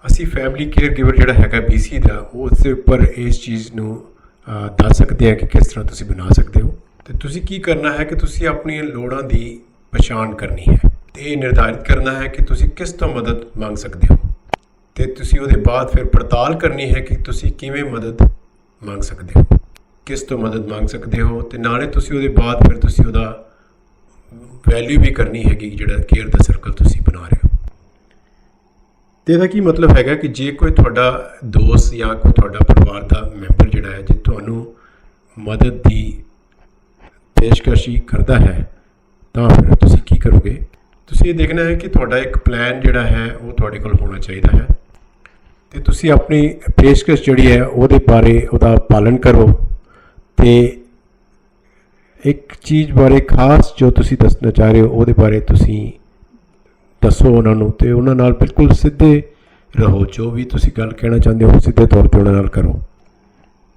ਅਸੀਂ? ਫੈਮਿਲੀ ਕੇਅਰ ਗਿਵਰ ਜਿਹੜਾ ਹੈਗਾ BC ਦਾ, ਉਸ ਦੇ ਉੱਪਰ ਇਸ ਚੀਜ਼ ਨੂੰ ਦੱਸ ਸਕਦੇ ਹਾਂ ਕਿ ਕਿਸ ਤਰ੍ਹਾਂ ਤੁਸੀਂ ਬਣਾ ਸਕਦੇ ਹੋ। ਅਤੇ ਤੁਸੀਂ ਕੀ ਕਰਨਾ ਹੈ ਕਿ ਤੁਸੀਂ ਆਪਣੀਆਂ ਲੋੜਾਂ ਦੀ ਪਛਾਣ ਕਰਨੀ ਹੈ ਅਤੇ ਇਹ ਨਿਰਧਾਰਿਤ ਕਰਨਾ ਹੈ ਕਿ ਤੁਸੀਂ ਕਿਸ ਤੋਂ ਮਦਦ ਮੰਗ ਸਕਦੇ ਹੋ, ਅਤੇ ਤੁਸੀਂ ਉਹਦੇ ਬਾਅਦ ਫਿਰ ਪੜਤਾਲ ਕਰਨੀ ਹੈ ਕਿ ਤੁਸੀਂ ਕਿਵੇਂ ਮਦਦ ਮੰਗ ਸਕਦੇ ਹੋ, ਕਿਸ ਤੋਂ ਮਦਦ ਮੰਗ ਸਕਦੇ ਹੋ, ਅਤੇ ਨਾਲੇ ਤੁਸੀਂ ਉਹਦੇ ਬਾਅਦ ਫਿਰ ਤੁਸੀਂ ਉਹਦਾ ਵੈਲਿਊ ਵੀ ਕਰਨੀ ਹੈਗੀ ਜਿਹੜਾ ਕੇਅਰ ਦਾ ਸਰਕਲ ਤੁਸੀਂ ਬਣਾ ਰਹੇ ਹੋ। ਅਤੇ ਇਹਦਾ ਕੀ ਮਤਲਬ ਹੈਗਾ ਕਿ ਜੇ ਕੋਈ ਤੁਹਾਡਾ ਦੋਸਤ ਜਾਂ ਕੋਈ ਤੁਹਾਡਾ ਪਰਿਵਾਰ ਦਾ ਮੈਂਬਰ ਜਿਹੜਾ ਹੈ ਜੇ ਤੁਹਾਨੂੰ ਮਦਦ ਦੀ ਪੇਸ਼ਕਸ਼ੀ ਕਰਦਾ ਹੈ ਤਾਂ ਫਿਰ ਤੁਸੀਂ ਕੀ ਕਰੋਗੇ? ਤੁਸੀਂ ਇਹ ਦੇਖਣਾ ਹੈ ਕਿ ਤੁਹਾਡਾ ਇੱਕ ਪਲਾਨ ਜਿਹੜਾ ਹੈ ਉਹ ਤੁਹਾਡੇ ਕੋਲ ਹੋਣਾ ਚਾਹੀਦਾ ਹੈ ਅਤੇ ਤੁਸੀਂ ਆਪਣੀ ਪੇਸ਼ਕਸ਼ ਜਿਹੜੀ ਹੈ ਉਹਦੇ ਬਾਰੇ ਉਹਦਾ ਪਾਲਣ ਕਰੋ। ਅਤੇ ਇੱਕ ਚੀਜ਼ ਬਾਰੇ ਖਾਸ ਜੋ ਤੁਸੀਂ ਦੱਸਣਾ ਚਾਹ ਰਹੇ ਹੋ ਉਹਦੇ ਬਾਰੇ ਤੁਸੀਂ ਦੱਸੋ ਉਹਨਾਂ ਨੂੰ, ਅਤੇ ਉਹਨਾਂ ਨਾਲ ਬਿਲਕੁਲ ਸਿੱਧੇ ਰਹੋ। ਜੋ ਵੀ ਤੁਸੀਂ ਗੱਲ ਕਹਿਣਾ ਚਾਹੁੰਦੇ ਹੋ ਸਿੱਧੇ ਤੌਰ 'ਤੇ ਉਹਨਾਂ ਨਾਲ ਕਰੋ,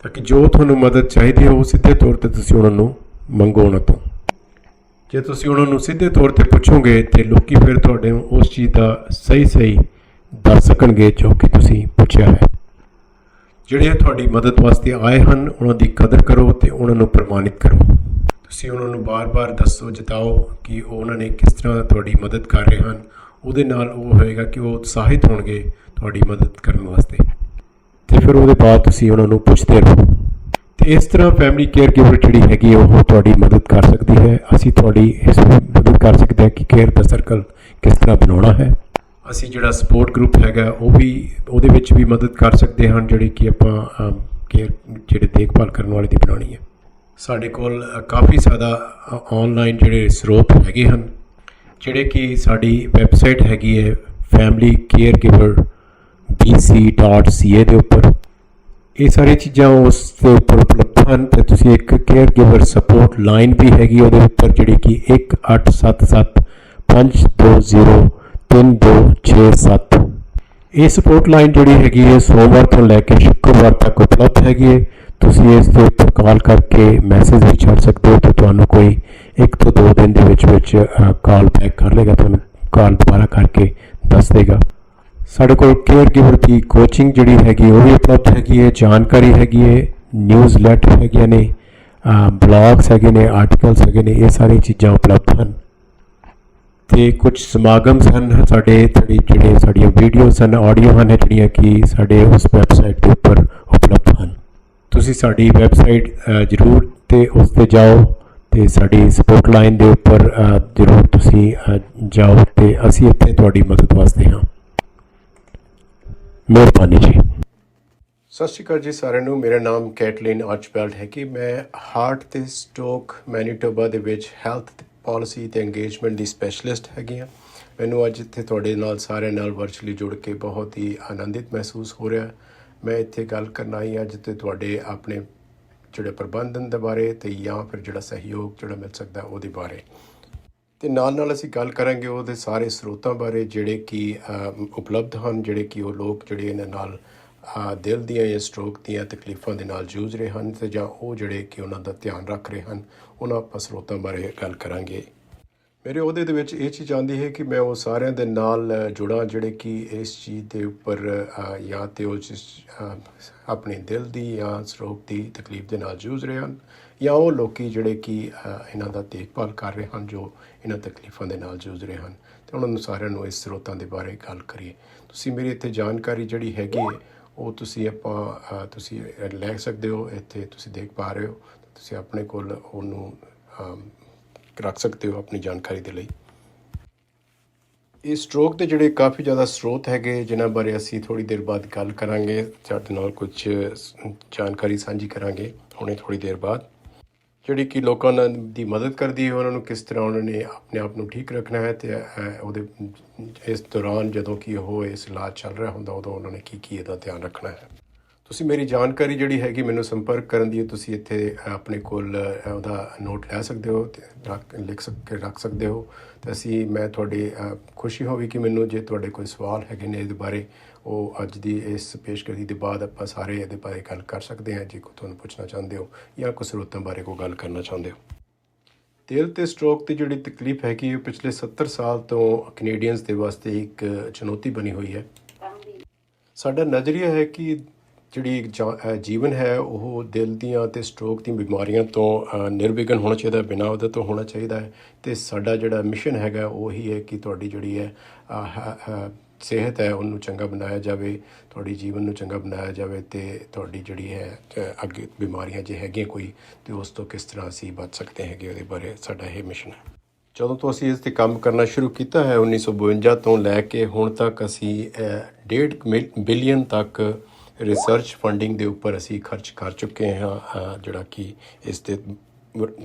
ਤਾਂ ਕਿ ਜੋ ਤੁਹਾਨੂੰ ਮਦਦ ਚਾਹੀਦੀ ਹੈ ਉਹ ਸਿੱਧੇ ਤੌਰ 'ਤੇ ਤੁਸੀਂ ਉਹਨਾਂ ਨੂੰ ਮੰਗੋ ਉਹਨਾਂ ਤੋਂ। ਜੇ ਤੁਸੀਂ ਉਹਨਾਂ ਨੂੰ ਸਿੱਧੇ ਤੌਰ 'ਤੇ ਪੁੱਛੋਗੇ ਤਾਂ ਲੋਕ ਫਿਰ ਤੁਹਾਡੇ ਨੂੰ ਉਸ ਚੀਜ਼ ਦਾ ਸਹੀ ਦੱਸ ਸਕਣਗੇ ਜੋ ਕਿ ਤੁਸੀਂ ਪੁੱਛਿਆ ਹੈ। ਜਿਹੜੇ ਤੁਹਾਡੀ ਮਦਦ ਵਾਸਤੇ ਆਏ ਹਨ ਉਹਨਾਂ ਦੀ ਕਦਰ ਕਰੋ ਅਤੇ ਉਹਨਾਂ ਨੂੰ ਪ੍ਰਮਾਣਿਤ ਕਰੋ। ਤੁਸੀਂ ਉਹਨਾਂ ਨੂੰ ਬਾਰ-ਬਾਰ ਦੱਸੋ, ਜਤਾਓ ਕਿ ਉਹਨਾਂ ਨੇ ਕਿਸ ਤਰ੍ਹਾਂ ਤੁਹਾਡੀ ਮਦਦ ਕਰ ਰਹੇ ਹਨ। ਉਹਦੇ ਨਾਲ ਉਹ ਹੋਏਗਾ ਕਿ ਉਹ ਉਤਸ਼ਾਹਿਤ ਹੋਣਗੇ ਤੁਹਾਡੀ ਮਦਦ ਕਰਨ ਵਾਸਤੇ, ਅਤੇ ਫਿਰ ਉਹਦੇ ਬਾਅਦ ਤੁਸੀਂ ਉਹਨਾਂ ਨੂੰ ਪੁੱਛਦੇ ਰਹੋ। ਅਤੇ ਇਸ ਤਰ੍ਹਾਂ ਫੈਮਿਲੀ ਕੇਅਰ ਗਿਵਰ ਜਿਹੜੀ ਹੈਗੀ ਉਹ ਤੁਹਾਡੀ ਮਦਦ ਕਰ ਸਕਦੀ ਹੈ। ਅਸੀਂ ਤੁਹਾਡੀ ਇਸ ਮਦਦ ਕਰ ਸਕਦੇ ਹਾਂ ਕਿ ਕੇਅਰ ਦਾ ਸਰਕਲ ਕਿਸ ਤਰ੍ਹਾਂ ਬਣਾਉਣਾ ਹੈ। ਅਸੀਂ ਜਿਹੜਾ ਸਪੋਰਟ ਗਰੁੱਪ ਹੈਗਾ ਉਹ ਵੀ ਉਹਦੇ ਵਿੱਚ ਵੀ ਮਦਦ ਕਰ ਸਕਦੇ ਹਨ, ਜਿਹੜੀ ਕਿ ਆਪਾਂ ਕੇਅਰ ਜਿਹੜੇ ਦੇਖਭਾਲ ਕਰਨ ਵਾਲੇ ਦੀ ਬਣਾਉਣੀ ਹੈ। ਸਾਡੇ ਕੋਲ ਕਾਫੀ ਜ਼ਿਆਦਾ ਔਨਲਾਈਨ ਜਿਹੜੇ ਸਰੋਤ ਹੈਗੇ ਹਨ, ਜਿਹੜੇ ਕਿ ਸਾਡੀ ਵੈਬਸਾਈਟ ਹੈਗੀ ਹੈ familycaregiverbc.ca ਦੇ ਉੱਪਰ। ਇਹ ਸਾਰੀਆਂ ਚੀਜ਼ਾਂ ਉਸ ਦੇ ਉੱਪਰ ਉਪਲਬਧ ਹਨ। ਅਤੇ ਤੁਸੀਂ ਇੱਕ ਕੇਅਰ ਗਿਵਰ ਸਪੋਰਟ ਲਾਈਨ ਵੀ ਹੈਗੀ ਉਹਦੇ ਉੱਪਰ, ਜਿਹੜੀ ਕਿ 1877-520-3267। ਇਹ ਸਪੋਰਟ ਲਾਈਨ ਜਿਹੜੀ ਹੈਗੀ ਹੈ ਸੋਮਵਾਰ ਤੋਂ ਲੈ ਕੇ ਸ਼ੁੱਕਰਵਾਰ ਤੱਕ ਉਪਲਬਧ ਹੈਗੀ ਹੈ। ਤੁਸੀਂ ਇਸ ਦੇ ਉੱਪਰ ਕਾਲ ਕਰਕੇ ਮੈਸੇਜ ਵੀ ਛੱਡ ਸਕਦੇ ਹੋ, ਅਤੇ ਤੁਹਾਨੂੰ ਕੋਈ 1 ਤੋਂ 2 ਦਿਨ ਦੇ ਵਿੱਚ ਕਾਲ ਬੈਕ ਕਰ ਲਏਗਾ, ਤੁਹਾਨੂੰ ਕਾਲ ਦੁਬਾਰਾ ਕਰਕੇ ਦੱਸ ਦੇਗਾ। ਸਾਡੇ ਕੋਲ ਕੇਅਰ ਗਿਵਰ ਦੀ ਕੋਚਿੰਗ ਜਿਹੜੀ ਹੈਗੀ ਉਹ ਵੀ ਉਪਲਬਧ ਹੈਗੀ ਹੈ, ਜਾਣਕਾਰੀ ਹੈਗੀ ਹੈ, ਨਿਊਜ਼ ਲੈਟਰ ਹੈਗੀਆਂ ਨੇ, ਬਲੌਗਸ ਹੈਗੇ ਨੇ, ਆਰਟੀਕਲਸ ਹੈਗੇ ਨੇ, ਇਹ ਸਾਰੀਆਂ ਚੀਜ਼ਾਂ ਉਪਲਬਧ ਹਨ। ਅਤੇ ਕੁਝ ਸਮਾਗਮ ਹਨ ਸਾਡੇ ਜਿਹੜੇ ਸਾਡੀਆਂ ਵੀਡੀਓਜ਼ ਹਨ, ਆਡੀਓ ਹਨ, ਜਿਹੜੀਆਂ ਕਿ ਸਾਡੇ ਉਸ ਵੈਬਸਾਈਟ ਦੇ ਉੱਪਰ ਉਪਲਬਧ ਹਨ। ਤੁਸੀਂ ਸਾਡੀ ਵੈਬਸਾਈਟ ਜ਼ਰੂਰ ਅਤੇ ਉਸ 'ਤੇ ਜਾਓ ਅਤੇ ਸਾਡੀ ਸਪੋਰਟ ਲਾਈਨ ਦੇ ਉੱਪਰ ਜ਼ਰੂਰ ਤੁਸੀਂ ਜਾਓ, ਅਤੇ ਅਸੀਂ ਇੱਥੇ ਤੁਹਾਡੀ ਮਦਦ ਵਾਸਤੇ ਹਾਂ। ਮਿਹਰਬਾਨੀ ਜੀ। ਸਤਿ ਸ਼੍ਰੀ ਅਕਾਲ ਜੀ ਸਾਰਿਆਂ ਨੂੰ। ਮੇਰਾ ਨਾਮ ਕੈਟਲਿਨ ਆਰਚਬੈਲਡ ਹੈ ਕਿ ਮੈਂ ਹਾਰਟ ਅਤੇ ਸਟ੍ਰੋਕ ਮੈਨੀਟੋਬਾ ਦੇ ਵਿੱਚ ਹੈਲਥ ਪਾਲਿਸੀ ਅਤੇ ਇੰਗੇਜਮੈਂਟ ਦੀ ਸਪੈਸ਼ਲਿਸਟ ਹੈਗੀ ਹਾਂ। ਮੈਨੂੰ ਅੱਜ ਇੱਥੇ ਤੁਹਾਡੇ ਨਾਲ ਸਾਰਿਆਂ ਨਾਲ ਵਰਚੁਅਲੀ ਜੁੜ ਕੇ ਬਹੁਤ ਹੀ ਆਨੰਦਿਤ ਮਹਿਸੂਸ ਹੋ ਰਿਹਾ। ਮੈਂ ਇੱਥੇ ਗੱਲ ਕਰਨ ਆਈ ਅੱਜ ਤੇ ਤੁਹਾਡੇ ਆਪਣੇ ਜਿਹੜੇ ਪ੍ਰਬੰਧਨ ਦੇ ਬਾਰੇ ਅਤੇ ਜਾਂ ਫਿਰ ਜਿਹੜਾ ਸਹਿਯੋਗ ਜਿਹੜਾ ਮਿਲ ਸਕਦਾ ਉਹਦੇ ਬਾਰੇ, ਅਤੇ ਨਾਲ ਅਸੀਂ ਗੱਲ ਕਰਾਂਗੇ ਉਹਦੇ ਸਾਰੇ ਸਰੋਤਾਂ ਬਾਰੇ ਜਿਹੜੇ ਕਿ ਉਪਲਬਧ ਹਨ, ਜਿਹੜੇ ਕਿ ਉਹ ਲੋਕ ਜਿਹੜੇ ਇਹਨਾਂ ਨਾਲ ਦਿਲ ਦੀਆਂ ਜਾਂ ਸਟ੍ਰੋਕ ਦੀਆਂ ਤਕਲੀਫਾਂ ਦੇ ਨਾਲ ਜੂਝ ਰਹੇ ਹਨ, ਅਤੇ ਜਾਂ ਉਹ ਜਿਹੜੇ ਕਿ ਉਹਨਾਂ ਦਾ ਧਿਆਨ ਰੱਖ ਰਹੇ ਹਨ। ਉਹਨਾਂ ਆਪਾਂ ਸਰੋਤਾਂ ਬਾਰੇ ਗੱਲ ਕਰਾਂਗੇ। ਮੇਰੇ ਅਹੁਦੇ ਦੇ ਵਿੱਚ ਇਹ ਚੀਜ਼ ਆਉਂਦੀ ਹੈ ਕਿ ਮੈਂ ਉਹ ਸਾਰਿਆਂ ਦੇ ਨਾਲ ਜੁੜਾਂ ਜਿਹੜੇ ਕਿ ਇਸ ਚੀਜ਼ ਦੇ ਉੱਪਰ ਜਾਂ ਤਾਂ ਉਹ ਆਪਣੇ ਦਿਲ ਦੀ ਜਾਂ ਸਟ੍ਰੋਕ ਦੀ ਤਕਲੀਫ ਦੇ ਨਾਲ ਜੂਝ ਰਹੇ ਹਨ, ਜਾਂ ਉਹ ਲੋਕ ਜਿਹੜੇ ਕਿ ਇਹਨਾਂ ਦਾ ਦੇਖਭਾਲ ਕਰ ਰਹੇ ਹਨ, ਜੋ ਇਹਨਾਂ ਤਕਲੀਫਾਂ ਦੇ ਨਾਲ ਜੂਝ ਰਹੇ ਹਨ, ਅਤੇ ਉਹਨਾਂ ਨੂੰ ਸਾਰਿਆਂ ਨੂੰ ਇਸ ਸਰੋਤਾਂ ਦੇ ਬਾਰੇ ਗੱਲ ਕਰੀਏ। ਤੁਸੀਂ ਮੇਰੀ ਇੱਥੇ ਜਾਣਕਾਰੀ ਜਿਹੜੀ ਹੈਗੀ ਹੈ ਉਹ ਤੁਸੀਂ ਲੈ ਸਕਦੇ ਹੋ। ਇੱਥੇ ਤੁਸੀਂ ਦੇਖ ਪਾ ਰਹੇ ਹੋ, ਤੁਸੀਂ ਆਪਣੇ ਕੋਲ ਉਹਨੂੰ ਰੱਖ ਸਕਦੇ ਹੋ ਆਪਣੀ ਜਾਣਕਾਰੀ ਦੇ ਲਈ। ਇਹ ਸਟ੍ਰੋਕ ਦੇ ਜਿਹੜੇ ਕਾਫੀ ਜ਼ਿਆਦਾ ਸਰੋਤ ਹੈਗੇ, ਜਿਨ੍ਹਾਂ ਬਾਰੇ ਅਸੀਂ ਥੋੜ੍ਹੀ ਦੇਰ ਬਾਅਦ ਗੱਲ ਕਰਾਂਗੇ, ਸਾਡੇ ਨਾਲ ਕੁਝ ਜਾਣਕਾਰੀ ਸਾਂਝੀ ਕਰਾਂਗੇ ਹੁਣੇ ਥੋੜ੍ਹੀ ਦੇਰ ਬਾਅਦ, ਜਿਹੜੀ ਕਿ ਲੋਕਾਂ ਦੀ ਮਦਦ ਕਰਦੀ ਹੈ ਉਹਨਾਂ ਨੂੰ ਕਿਸ ਤਰ੍ਹਾਂ ਉਹਨਾਂ ਨੇ ਆਪਣੇ ਆਪ ਨੂੰ ਠੀਕ ਰੱਖਣਾ ਹੈ, ਅਤੇ ਉਹਦੇ ਇਸ ਦੌਰਾਨ ਜਦੋਂ ਕਿ ਉਹ ਇਸ ਇਲਾਜ ਚੱਲ ਰਿਹਾ ਹੁੰਦਾ ਉਦੋਂ ਉਹਨਾਂ ਨੇ ਕੀ ਇਹਦਾ ਧਿਆਨ ਰੱਖਣਾ ਹੈ। ਤੁਸੀਂ ਮੇਰੀ ਜਾਣਕਾਰੀ ਜਿਹੜੀ ਹੈਗੀ ਮੈਨੂੰ ਸੰਪਰਕ ਕਰਨ ਦੀ ਤੁਸੀਂ ਇੱਥੇ ਆਪਣੇ ਕੋਲ ਉਹਦਾ ਨੋਟ ਲੈ ਸਕਦੇ ਹੋ ਅਤੇ ਰੱਖ ਸਕਦੇ ਹੋ। ਅਤੇ ਮੈਂ ਤੁਹਾਡੀ ਖੁਸ਼ੀ ਹੋਵੇ ਕਿ ਮੈਨੂੰ ਜੇ ਤੁਹਾਡੇ ਕੋਈ ਸਵਾਲ ਹੈਗੇ ਨੇ ਇਹਦੇ ਬਾਰੇ ਉਹ ਅੱਜ ਦੀ ਇਸ ਪੇਸ਼ਕਰੀ ਦੇ ਬਾਅਦ ਆਪਾਂ ਸਾਰੇ ਇਹਦੇ ਬਾਰੇ ਗੱਲ ਕਰ ਸਕਦੇ ਹਾਂ ਜੇ ਕੋਈ ਤੁਹਾਨੂੰ ਪੁੱਛਣਾ ਚਾਹੁੰਦੇ ਹੋ ਜਾਂ ਕੋਈ ਸਰੋਤਾਂ ਬਾਰੇ ਕੋਈ ਗੱਲ ਕਰਨਾ ਚਾਹੁੰਦੇ ਹੋ। ਦਿਲ ਤੇ ਸਟ੍ਰੋਕ ਦੀ ਜਿਹੜੀ ਤਕਲੀਫ ਹੈਗੀ ਉਹ ਪਿਛਲੇ 70 ਸਾਲ ਤੋਂ ਕੈਨੇਡੀਅਨਸ ਦੇ ਵਾਸਤੇ ਇੱਕ ਚੁਣੌਤੀ ਬਣੀ ਹੋਈ ਹੈ। ਸਾਡਾ ਨਜ਼ਰੀਆ ਹੈ ਕਿ ਜਿਹੜੀ ਜੀਵਨ ਹੈ ਉਹ ਦਿਲ ਦੀਆਂ ਅਤੇ ਸਟ੍ਰੋਕ ਦੀਆਂ ਬਿਮਾਰੀਆਂ ਤੋਂ ਨਿਰਵਿਘਨ ਹੋਣਾ ਚਾਹੀਦਾ, ਬਿਨਾਂ ਉਹਦੇ ਤੋਂ ਹੋਣਾ ਚਾਹੀਦਾ ਹੈ। ਅਤੇ ਸਾਡਾ ਜਿਹੜਾ ਮਿਸ਼ਨ ਹੈਗਾ ਉਹ ਹੀ ਹੈ ਕਿ ਤੁਹਾਡੀ ਜਿਹੜੀ ਹੈ ਸਿਹਤ ਹੈ ਉਹਨੂੰ ਚੰਗਾ ਬਣਾਇਆ ਜਾਵੇ, ਤੁਹਾਡੀ ਜੀਵਨ ਨੂੰ ਚੰਗਾ ਬਣਾਇਆ ਜਾਵੇ ਅਤੇ ਤੁਹਾਡੀ ਜਿਹੜੀ ਹੈ ਅੱਗੇ ਬਿਮਾਰੀਆਂ ਜੇ ਹੈਗੀਆਂ ਕੋਈ ਅਤੇ ਉਸ ਤੋਂ ਕਿਸ ਤਰ੍ਹਾਂ ਅਸੀਂ ਬਚ ਸਕਦੇ ਹੈਗੇ ਉਹਦੇ ਬਾਰੇ ਸਾਡਾ ਇਹ ਮਿਸ਼ਨ ਹੈ। ਜਦੋਂ ਤੋਂ ਅਸੀਂ ਇਸ 'ਤੇ ਕੰਮ ਕਰਨਾ ਸ਼ੁਰੂ ਕੀਤਾ ਹੈ 1952 ਤੋਂ ਲੈ ਕੇ ਹੁਣ ਤੱਕ ਅਸੀਂ 1.5 ਬਿਲੀਅਨ ਤੱਕ ਰਿਸਰਚ ਫੰਡਿੰਗ ਦੇ ਉੱਪਰ ਅਸੀਂ ਖਰਚ ਕਰ ਚੁੱਕੇ ਹਾਂ, ਜਿਹੜਾ ਕਿ ਇਸ ਦੇ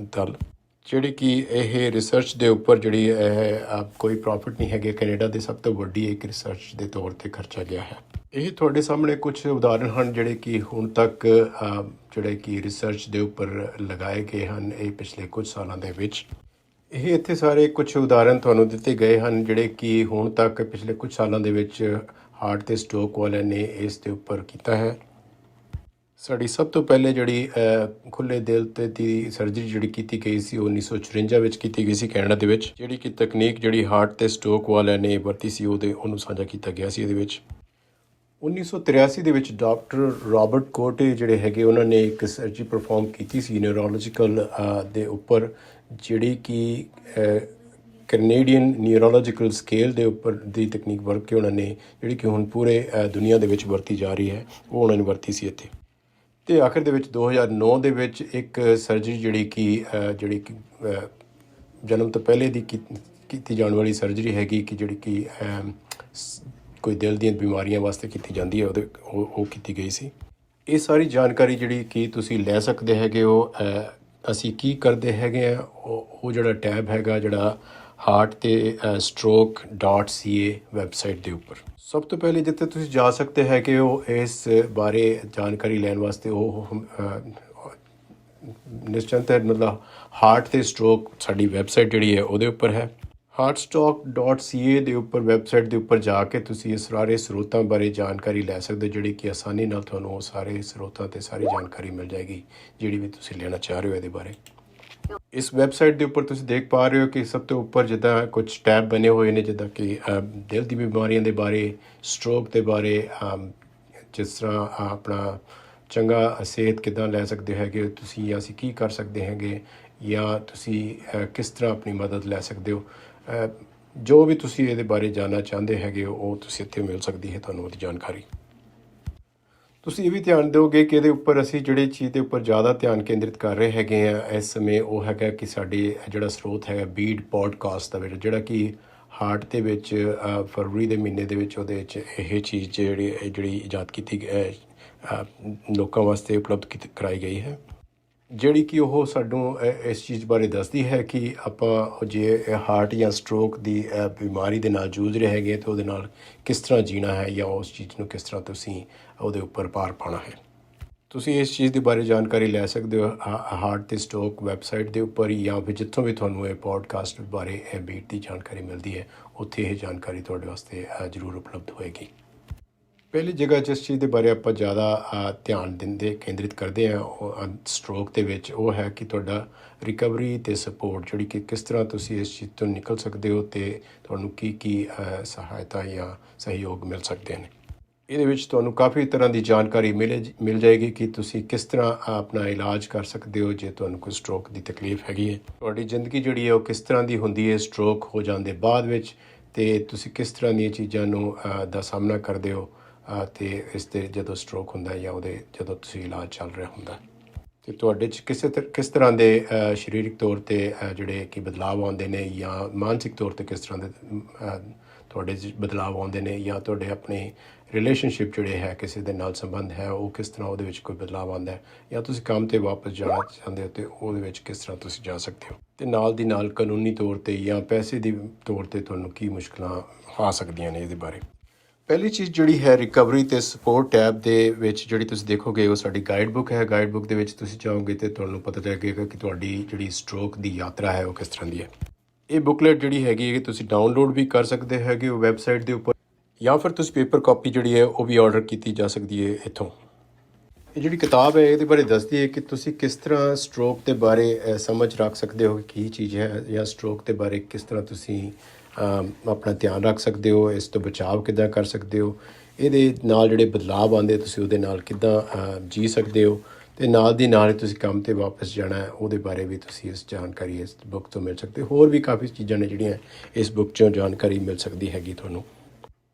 ਜਿਹੜੀ ਕਿ ਇਹ ਰਿਸਰਚ ਦੇ ਉੱਪਰ ਜਿਹੜੀ ਕੋਈ ਪ੍ਰੋਫਿਟ ਨਹੀਂ ਹੈਗੇ, ਕੈਨੇਡਾ ਦੇ ਸਭ ਤੋਂ ਵੱਡੀ ਇੱਕ ਰਿਸਰਚ ਦੇ ਤੌਰ 'ਤੇ ਖਰਚਾ ਗਿਆ ਹੈ। ਇਹ ਤੁਹਾਡੇ ਸਾਹਮਣੇ ਕੁਝ ਉਦਾਹਰਣ ਹਨ ਜਿਹੜੇ ਕਿ ਹੁਣ ਤੱਕ ਜਿਹੜੇ ਕਿ ਰਿਸਰਚ ਦੇ ਉੱਪਰ ਲਗਾਏ ਗਏ ਹਨ ਇਹ ਪਿਛਲੇ ਕੁਝ ਸਾਲਾਂ ਦੇ ਵਿੱਚ। ਇਹ ਇੱਥੇ ਸਾਰੇ ਕੁਝ ਉਦਾਹਰਣ ਤੁਹਾਨੂੰ ਦਿੱਤੇ ਗਏ ਹਨ ਜਿਹੜੇ ਕਿ ਹੁਣ ਤੱਕ ਪਿਛਲੇ ਕੁਝ ਸਾਲਾਂ ਦੇ ਵਿੱਚ ਹਾਰਟ ਅਤੇ ਸਟ੍ਰੋਕ ਵਾਲਿਆਂ ਨੇ ਇਸ ਦੇ ਉੱਪਰ ਕੀਤਾ ਹੈ। ਸਾਡੀ ਸਭ ਤੋਂ ਪਹਿਲੇ ਜਿਹੜੀ ਖੁੱਲ੍ਹੇ ਦਿਲ ਤੇ ਦੀ ਸਰਜਰੀ ਜਿਹੜੀ ਕੀਤੀ ਗਈ ਸੀ ਉਹ 1954 ਵਿੱਚ ਕੀਤੀ ਗਈ ਸੀ ਕੈਨੇਡਾ ਦੇ ਵਿੱਚ। ਜਿਹੜੀ ਕਿ ਤਕਨੀਕ ਜਿਹੜੀ ਹਾਰਟ ਅਤੇ ਸਟ੍ਰੋਕ ਵਾਲਿਆਂ ਨੇ ਵਰਤੀ ਸੀ ਉਹਨੂੰ ਸਾਂਝਾ ਕੀਤਾ ਗਿਆ ਸੀ ਇਹਦੇ ਵਿੱਚ। 1983 ਦੇ ਵਿੱਚ ਡਾਕਟਰ ਰੋਬਰਟ ਕੋਟੇ ਜਿਹੜੇ ਹੈਗੇ ਉਹਨਾਂ ਨੇ ਇੱਕ ਸਰਜਰੀ ਪਰਫਾਰਮ ਕੀਤੀ ਸੀ ਨਿਊਰੋਲੋਜੀਕਲ ਦੇ ਉੱਪਰ, ਜਿਹੜੀ ਕਿ ਕੈਨੇਡੀਅਨ ਨਿਊਰੋਲੋਜੀਕਲ ਸਕੇਲ ਦੇ ਉੱਪਰ ਦੀ ਤਕਨੀਕ ਵਰਤ ਕੇ ਉਹਨਾਂ ਨੇ ਜਿਹੜੀ ਕਿ ਹੁਣ ਪੂਰੇ ਦੁਨੀਆ ਦੇ ਵਿੱਚ ਵਰਤੀ ਜਾ ਰਹੀ ਹੈ ਉਹ ਉਹਨਾਂ ਨੇ ਵਰਤੀ ਸੀ ਇੱਥੇ। ਅਤੇ ਆਖਿਰ ਦੇ ਵਿੱਚ 2009 ਦੇ ਵਿੱਚ ਇੱਕ ਸਰਜਰੀ ਜਿਹੜੀ ਕਿ ਜਨਮ ਤੋਂ ਪਹਿਲੇ ਦੀ ਕੀਤੀ ਜਾਣ ਵਾਲੀ ਸਰਜਰੀ ਹੈਗੀ ਕਿ ਜਿਹੜੀ ਕਿ ਕੋਈ ਦਿਲ ਦੀਆਂ ਬਿਮਾਰੀਆਂ ਵਾਸਤੇ ਕੀਤੀ ਜਾਂਦੀ ਹੈ ਉਹ ਕੀਤੀ ਗਈ ਸੀ। ਇਹ ਸਾਰੀ ਜਾਣਕਾਰੀ ਜਿਹੜੀ ਕਿ ਤੁਸੀਂ ਲੈ ਸਕਦੇ ਹੈਗੇ ਹੋ ਅਸੀਂ ਕੀ ਕਰਦੇ ਹੈਗੇ ਆ ਉਹ ਜਿਹੜਾ ਟੈਬ ਹੈਗਾ ਜਿਹੜਾ ਹਾਰਟ ਅਤੇ stroke.ca ਵੈਬਸਾਈਟ ਦੇ ਉੱਪਰ। ਸਭ ਤੋਂ ਪਹਿਲੇ ਜਿੱਥੇ ਤੁਸੀਂ ਜਾ ਸਕਦੇ ਹੈਗੇ ਹੋ ਇਸ ਬਾਰੇ ਜਾਣਕਾਰੀ ਲੈਣ ਵਾਸਤੇ ਉਹ ਨਿਸ਼ਚਿੰਤ ਹੈ, ਮਤਲਬ ਹਾਰਟ ਅਤੇ ਸਟ੍ਰੋਕ ਸਾਡੀ ਵੈਬਸਾਈਟ ਜਿਹੜੀ ਹੈ ਉਹਦੇ ਉੱਪਰ ਹੈ। heartstroke.ca ਦੇ ਉੱਪਰ ਵੈਬਸਾਈਟ ਦੇ ਉੱਪਰ ਜਾ ਕੇ ਤੁਸੀਂ ਇਸ ਸਾਰੇ ਸਰੋਤਾਂ ਬਾਰੇ ਜਾਣਕਾਰੀ ਲੈ ਸਕਦੇ ਹੋ ਜਿਹੜੀ ਕਿ ਆਸਾਨੀ ਨਾਲ ਤੁਹਾਨੂੰ ਉਹ ਸਾਰੇ ਸਰੋਤਾਂ 'ਤੇ ਸਾਰੀ ਜਾਣਕਾਰੀ ਮਿਲ ਜਾਏਗੀ ਜਿਹੜੀ ਵੀ ਤੁਸੀਂ ਲੈਣਾ ਚਾਹ ਰਹੇ ਹੋ ਇਹਦੇ ਬਾਰੇ। ਇਸ ਵੈਬਸਾਈਟ ਦੇ ਉੱਪਰ ਤੁਸੀਂ ਦੇਖ ਪਾ ਰਹੇ ਹੋ ਕਿ ਸਭ ਤੋਂ ਉੱਪਰ ਜਿੱਦਾਂ ਕੁਝ ਟੈਬ ਬਣੇ ਹੋਏ ਨੇ ਜਿੱਦਾਂ ਕਿ ਦਿਲ ਦੀ ਬਿਮਾਰੀਆਂ ਦੇ ਬਾਰੇ, ਸਟ੍ਰੋਕ ਦੇ ਬਾਰੇ, ਜਿਸ ਤਰ੍ਹਾਂ ਆਪਣਾ ਚੰਗਾ ਸਿਹਤ ਕਿੱਦਾਂ ਲੈ ਸਕਦੇ ਹੈਗੇ ਤੁਸੀਂ, ਜਾਂ ਅਸੀਂ ਕੀ ਕਰ ਸਕਦੇ ਹੈਗੇ, ਜਾਂ ਤੁਸੀਂ ਕਿਸ ਤਰ੍ਹਾਂ ਆਪਣੀ ਮਦਦ ਲੈ ਸਕਦੇ ਹੋ। ਜੋ ਵੀ ਤੁਸੀਂ ਇਹਦੇ ਬਾਰੇ ਜਾਣਨਾ ਚਾਹੁੰਦੇ ਹੈਗੇ ਉਹ ਤੁਸੀਂ ਇੱਥੇ ਮਿਲ ਸਕਦੀ ਹੈ ਤੁਹਾਨੂੰ ਉਹਦੀ ਜਾਣਕਾਰੀ। ਤੁਸੀਂ ਇਹ ਵੀ ਧਿਆਨ ਦਿਓਗੇ ਕਿ ਇਹਦੇ ਉੱਪਰ ਅਸੀਂ ਜਿਹੜੀ ਚੀਜ਼ ਦੇ ਉੱਪਰ ਜ਼ਿਆਦਾ ਧਿਆਨ ਕੇਂਦਰਿਤ ਕਰ ਰਹੇ ਹੈਗੇ ਆ ਇਸ ਸਮੇਂ ਉਹ ਹੈਗਾ ਕਿ ਸਾਡੇ ਜਿਹੜਾ ਸਰੋਤ ਹੈਗਾ ਬੀਡ ਪੋਡਕਾਸਟ ਦਾ ਵਿੱਚ, ਜਿਹੜਾ ਕਿ ਹਾਰਟ ਦੇ ਵਿੱਚ ਫਰਵਰੀ ਦੇ ਮਹੀਨੇ ਦੇ ਵਿੱਚ ਉਹਦੇ ਵਿੱਚ ਇਹ ਚੀਜ਼ ਜਿਹੜੀ ਇਜਾਦ ਕੀਤੀ ਲੋਕਾਂ ਵਾਸਤੇ ਉਪਲਬਧ ਕਰਾਈ ਗਈ ਹੈ, ਜਿਹੜੀ ਕਿ ਉਹ ਸਾਨੂੰ ਇਸ ਚੀਜ਼ ਬਾਰੇ ਦੱਸਦੀ ਹੈ ਕਿ ਆਪਾਂ ਜੇ ਹਾਰਟ ਜਾਂ ਸਟ੍ਰੋਕ ਦੀ ਬਿਮਾਰੀ ਦੇ ਨਾਲ ਜੂਝ ਰਹੇ ਹੈਗੇ ਤਾਂ ਉਹਦੇ ਨਾਲ ਕਿਸ ਤਰ੍ਹਾਂ ਜੀਣਾ ਹੈ ਜਾਂ ਉਸ ਚੀਜ਼ ਨੂੰ ਕਿਸ ਤਰ੍ਹਾਂ ਤੁਸੀਂ ਉਹਦੇ ਉੱਪਰ ਪਾਰ ਪਾਉਣਾ ਹੈ। ਤੁਸੀਂ ਇਸ ਚੀਜ਼ ਦੇ ਬਾਰੇ ਜਾਣਕਾਰੀ ਲੈ ਸਕਦੇ ਹੋ ਹਾਰਟ ਅਤੇ ਸਟ੍ਰੋਕ ਵੈਬਸਾਈਟ ਦੇ ਉੱਪਰ ਜਾਂ ਫਿਰ ਜਿੱਥੋਂ ਵੀ ਤੁਹਾਨੂੰ ਇਹ ਪੋਡਕਾਸਟ ਬਾਰੇ ਇਹ ਬੀਟ ਦੀ ਜਾਣਕਾਰੀ ਮਿਲਦੀ ਹੈ ਉੱਥੇ ਇਹ ਜਾਣਕਾਰੀ ਤੁਹਾਡੇ ਵਾਸਤੇ ਜ਼ਰੂਰ ਉਪਲਬਧ ਹੋਏਗੀ। ਪਹਿਲੀ ਜਗ੍ਹਾ ਜਿਸ ਚੀਜ਼ ਦੇ ਬਾਰੇ ਆਪਾਂ ਜ਼ਿਆਦਾ ਧਿਆਨ ਕੇਂਦਰਿਤ ਕਰਦੇ ਹਾਂ ਸਟ੍ਰੋਕ ਦੇ ਵਿੱਚ ਉਹ ਹੈ ਕਿ ਤੁਹਾਡਾ ਰਿਕਵਰੀ ਅਤੇ ਸਪੋਰਟ, ਜਿਹੜੀ ਕਿ ਕਿਸ ਤਰ੍ਹਾਂ ਤੁਸੀਂ ਇਸ ਚੀਜ਼ ਤੋਂ ਨਿਕਲ ਸਕਦੇ ਹੋ ਅਤੇ ਤੁਹਾਨੂੰ ਕੀ ਸਹਾਇਤਾ ਜਾਂ ਸਹਿਯੋਗ ਮਿਲ ਸਕਦੇ ਨੇ। ਇਹਦੇ ਵਿੱਚ ਤੁਹਾਨੂੰ ਕਾਫੀ ਤਰ੍ਹਾਂ ਦੀ ਜਾਣਕਾਰੀ ਮਿਲ ਜਾਏਗੀ ਕਿ ਤੁਸੀਂ ਕਿਸ ਤਰ੍ਹਾਂ ਆਪਣਾ ਇਲਾਜ ਕਰ ਸਕਦੇ ਹੋ ਜੇ ਤੁਹਾਨੂੰ ਕੋਈ ਸਟ੍ਰੋਕ ਦੀ ਤਕਲੀਫ ਹੈਗੀ ਹੈ। ਤੁਹਾਡੀ ਜ਼ਿੰਦਗੀ ਜਿਹੜੀ ਹੈ ਉਹ ਕਿਸ ਤਰ੍ਹਾਂ ਦੀ ਹੁੰਦੀ ਹੈ ਸਟ੍ਰੋਕ ਹੋ ਜਾਣ ਦੇ ਬਾਅਦ ਵਿੱਚ, ਅਤੇ ਤੁਸੀਂ ਕਿਸ ਤਰ੍ਹਾਂ ਦੀਆਂ ਚੀਜ਼ਾਂ ਨੂੰ ਦਾ ਸਾਹਮਣਾ ਕਰਦੇ ਹੋ ਅਤੇ ਇਸ 'ਤੇ ਜਦੋਂ ਸਟ੍ਰੋਕ ਹੁੰਦਾ ਜਾਂ ਜਦੋਂ ਤੁਸੀਂ ਇਲਾਜ ਚੱਲ ਰਿਹਾ ਹੁੰਦਾ ਅਤੇ ਤੁਹਾਡੇ 'ਚ ਕਿਸ ਤਰ੍ਹਾਂ ਦੇ ਸਰੀਰਕ ਤੌਰ 'ਤੇ ਜਿਹੜੇ ਕਿ ਬਦਲਾਅ ਆਉਂਦੇ ਨੇ ਜਾਂ ਮਾਨਸਿਕ ਤੌਰ 'ਤੇ ਕਿਸ ਤਰ੍ਹਾਂ ਦੇ ਤੁਹਾਡੇ 'ਚ ਬਦਲਾਅ ਆਉਂਦੇ ਨੇ, ਜਾਂ ਤੁਹਾਡੇ ਆਪਣੇ ਰਿਲੇਸ਼ਨਸ਼ਿਪ ਜਿਹੜੇ ਹੈ ਕਿਸੇ ਦੇ ਨਾਲ ਸੰਬੰਧ ਹੈ ਉਹ ਕਿਸ ਤਰ੍ਹਾਂ ਉਹਦੇ ਵਿੱਚ ਕੋਈ ਬਦਲਾਅ ਆਉਂਦਾ ਹੈ, ਜਾਂ ਤੁਸੀਂ ਕੰਮ 'ਤੇ ਵਾਪਸ ਜਾਣਾ ਚਾਹੁੰਦੇ ਹੋ ਅਤੇ ਉਹਦੇ ਵਿੱਚ ਕਿਸ ਤਰ੍ਹਾਂ ਤੁਸੀਂ ਜਾ ਸਕਦੇ ਹੋ, ਅਤੇ ਨਾਲ ਦੀ ਨਾਲ ਕਾਨੂੰਨੀ ਤੌਰ 'ਤੇ ਜਾਂ ਪੈਸੇ ਦੀ ਤੌਰ 'ਤੇ ਤੁਹਾਨੂੰ ਕੀ ਮੁਸ਼ਕਲਾਂ ਆ ਸਕਦੀਆਂ ਨੇ ਇਹਦੇ ਬਾਰੇ। ਪਹਿਲੀ ਚੀਜ਼ ਜਿਹੜੀ ਹੈ ਰਿਕਵਰੀ ਅਤੇ ਸਪੋਰਟ ਟੈਬ ਦੇ ਵਿੱਚ ਜਿਹੜੀ ਤੁਸੀਂ ਦੇਖੋਗੇ ਉਹ ਸਾਡੀ ਗਾਈਡ ਬੁੱਕ ਹੈ। ਗਾਈਡ ਬੁੱਕ ਦੇ ਵਿੱਚ ਤੁਸੀਂ ਚਾਹੋਗੇ ਅਤੇ ਤੁਹਾਨੂੰ ਪਤਾ ਲੱਗੇਗਾ ਕਿ ਤੁਹਾਡੀ ਜਿਹੜੀ ਸਟ੍ਰੋਕ ਦੀ ਯਾਤਰਾ ਹੈ ਉਹ ਕਿਸ ਤਰ੍ਹਾਂ ਦੀ ਹੈ। ਇਹ ਬੁੱਕਲੈਟ ਜਿਹੜੀ ਹੈਗੀ ਹੈ ਤੁਸੀਂ ਡਾਊਨਲੋਡ ਵੀ ਕਰ ਸਕਦੇ ਹੈਗੇ ਉਹ ਵੈਬਸਾਈਟ ਦੇ ਉੱਪਰ, ਜਾਂ ਫਿਰ ਤੁਸੀਂ ਪੇਪਰ ਕਾਪੀ ਜਿਹੜੀ ਹੈ ਉਹ ਵੀ ਆਰਡਰ ਕੀਤੀ ਜਾ ਸਕਦੀ ਹੈ ਇੱਥੋਂ। ਇਹ ਜਿਹੜੀ ਕਿਤਾਬ ਹੈ ਇਹਦੇ ਬਾਰੇ ਦੱਸਦੀ ਹੈ ਕਿ ਤੁਸੀਂ ਕਿਸ ਤਰ੍ਹਾਂ ਸਟ੍ਰੋਕ ਦੇ ਬਾਰੇ ਸਮਝ ਰੱਖ ਸਕਦੇ ਹੋ ਕਿ ਕੀ ਚੀਜ਼ ਹੈ, ਜਾਂ ਸਟ੍ਰੋਕ ਦੇ ਬਾਰੇ ਕਿਸ ਤਰ੍ਹਾਂ ਤੁਸੀਂ ਆਪਣਾ ਧਿਆਨ ਰੱਖ ਸਕਦੇ ਹੋ, ਇਸ ਤੋਂ ਬਚਾਅ ਕਿੱਦਾਂ ਕਰ ਸਕਦੇ ਹੋ, ਇਹਦੇ ਨਾਲ ਜਿਹੜੇ ਬਦਲਾਅ ਆਉਂਦੇ ਤੁਸੀਂ ਉਹਦੇ ਨਾਲ ਕਿੱਦਾਂ ਜੀ ਸਕਦੇ ਹੋ, ਅਤੇ ਨਾਲ ਦੀ ਨਾਲ ਹੀ ਤੁਸੀਂ ਕੰਮ 'ਤੇ ਵਾਪਸ ਜਾਣਾ ਹੈ ਉਹਦੇ ਬਾਰੇ ਵੀ ਤੁਸੀਂ ਇਸ ਜਾਣਕਾਰੀ ਇਸ ਬੁੱਕ ਤੋਂ ਮਿਲ ਸਕਦੇ ਹੋ। ਹੋਰ ਵੀ ਕਾਫੀ ਚੀਜ਼ਾਂ ਨੇ ਜਿਹੜੀਆਂ ਇਸ ਬੁੱਕ 'ਚੋਂ ਜਾਣਕਾਰੀ ਮਿਲ ਸਕਦੀ ਹੈਗੀ ਤੁਹਾਨੂੰ,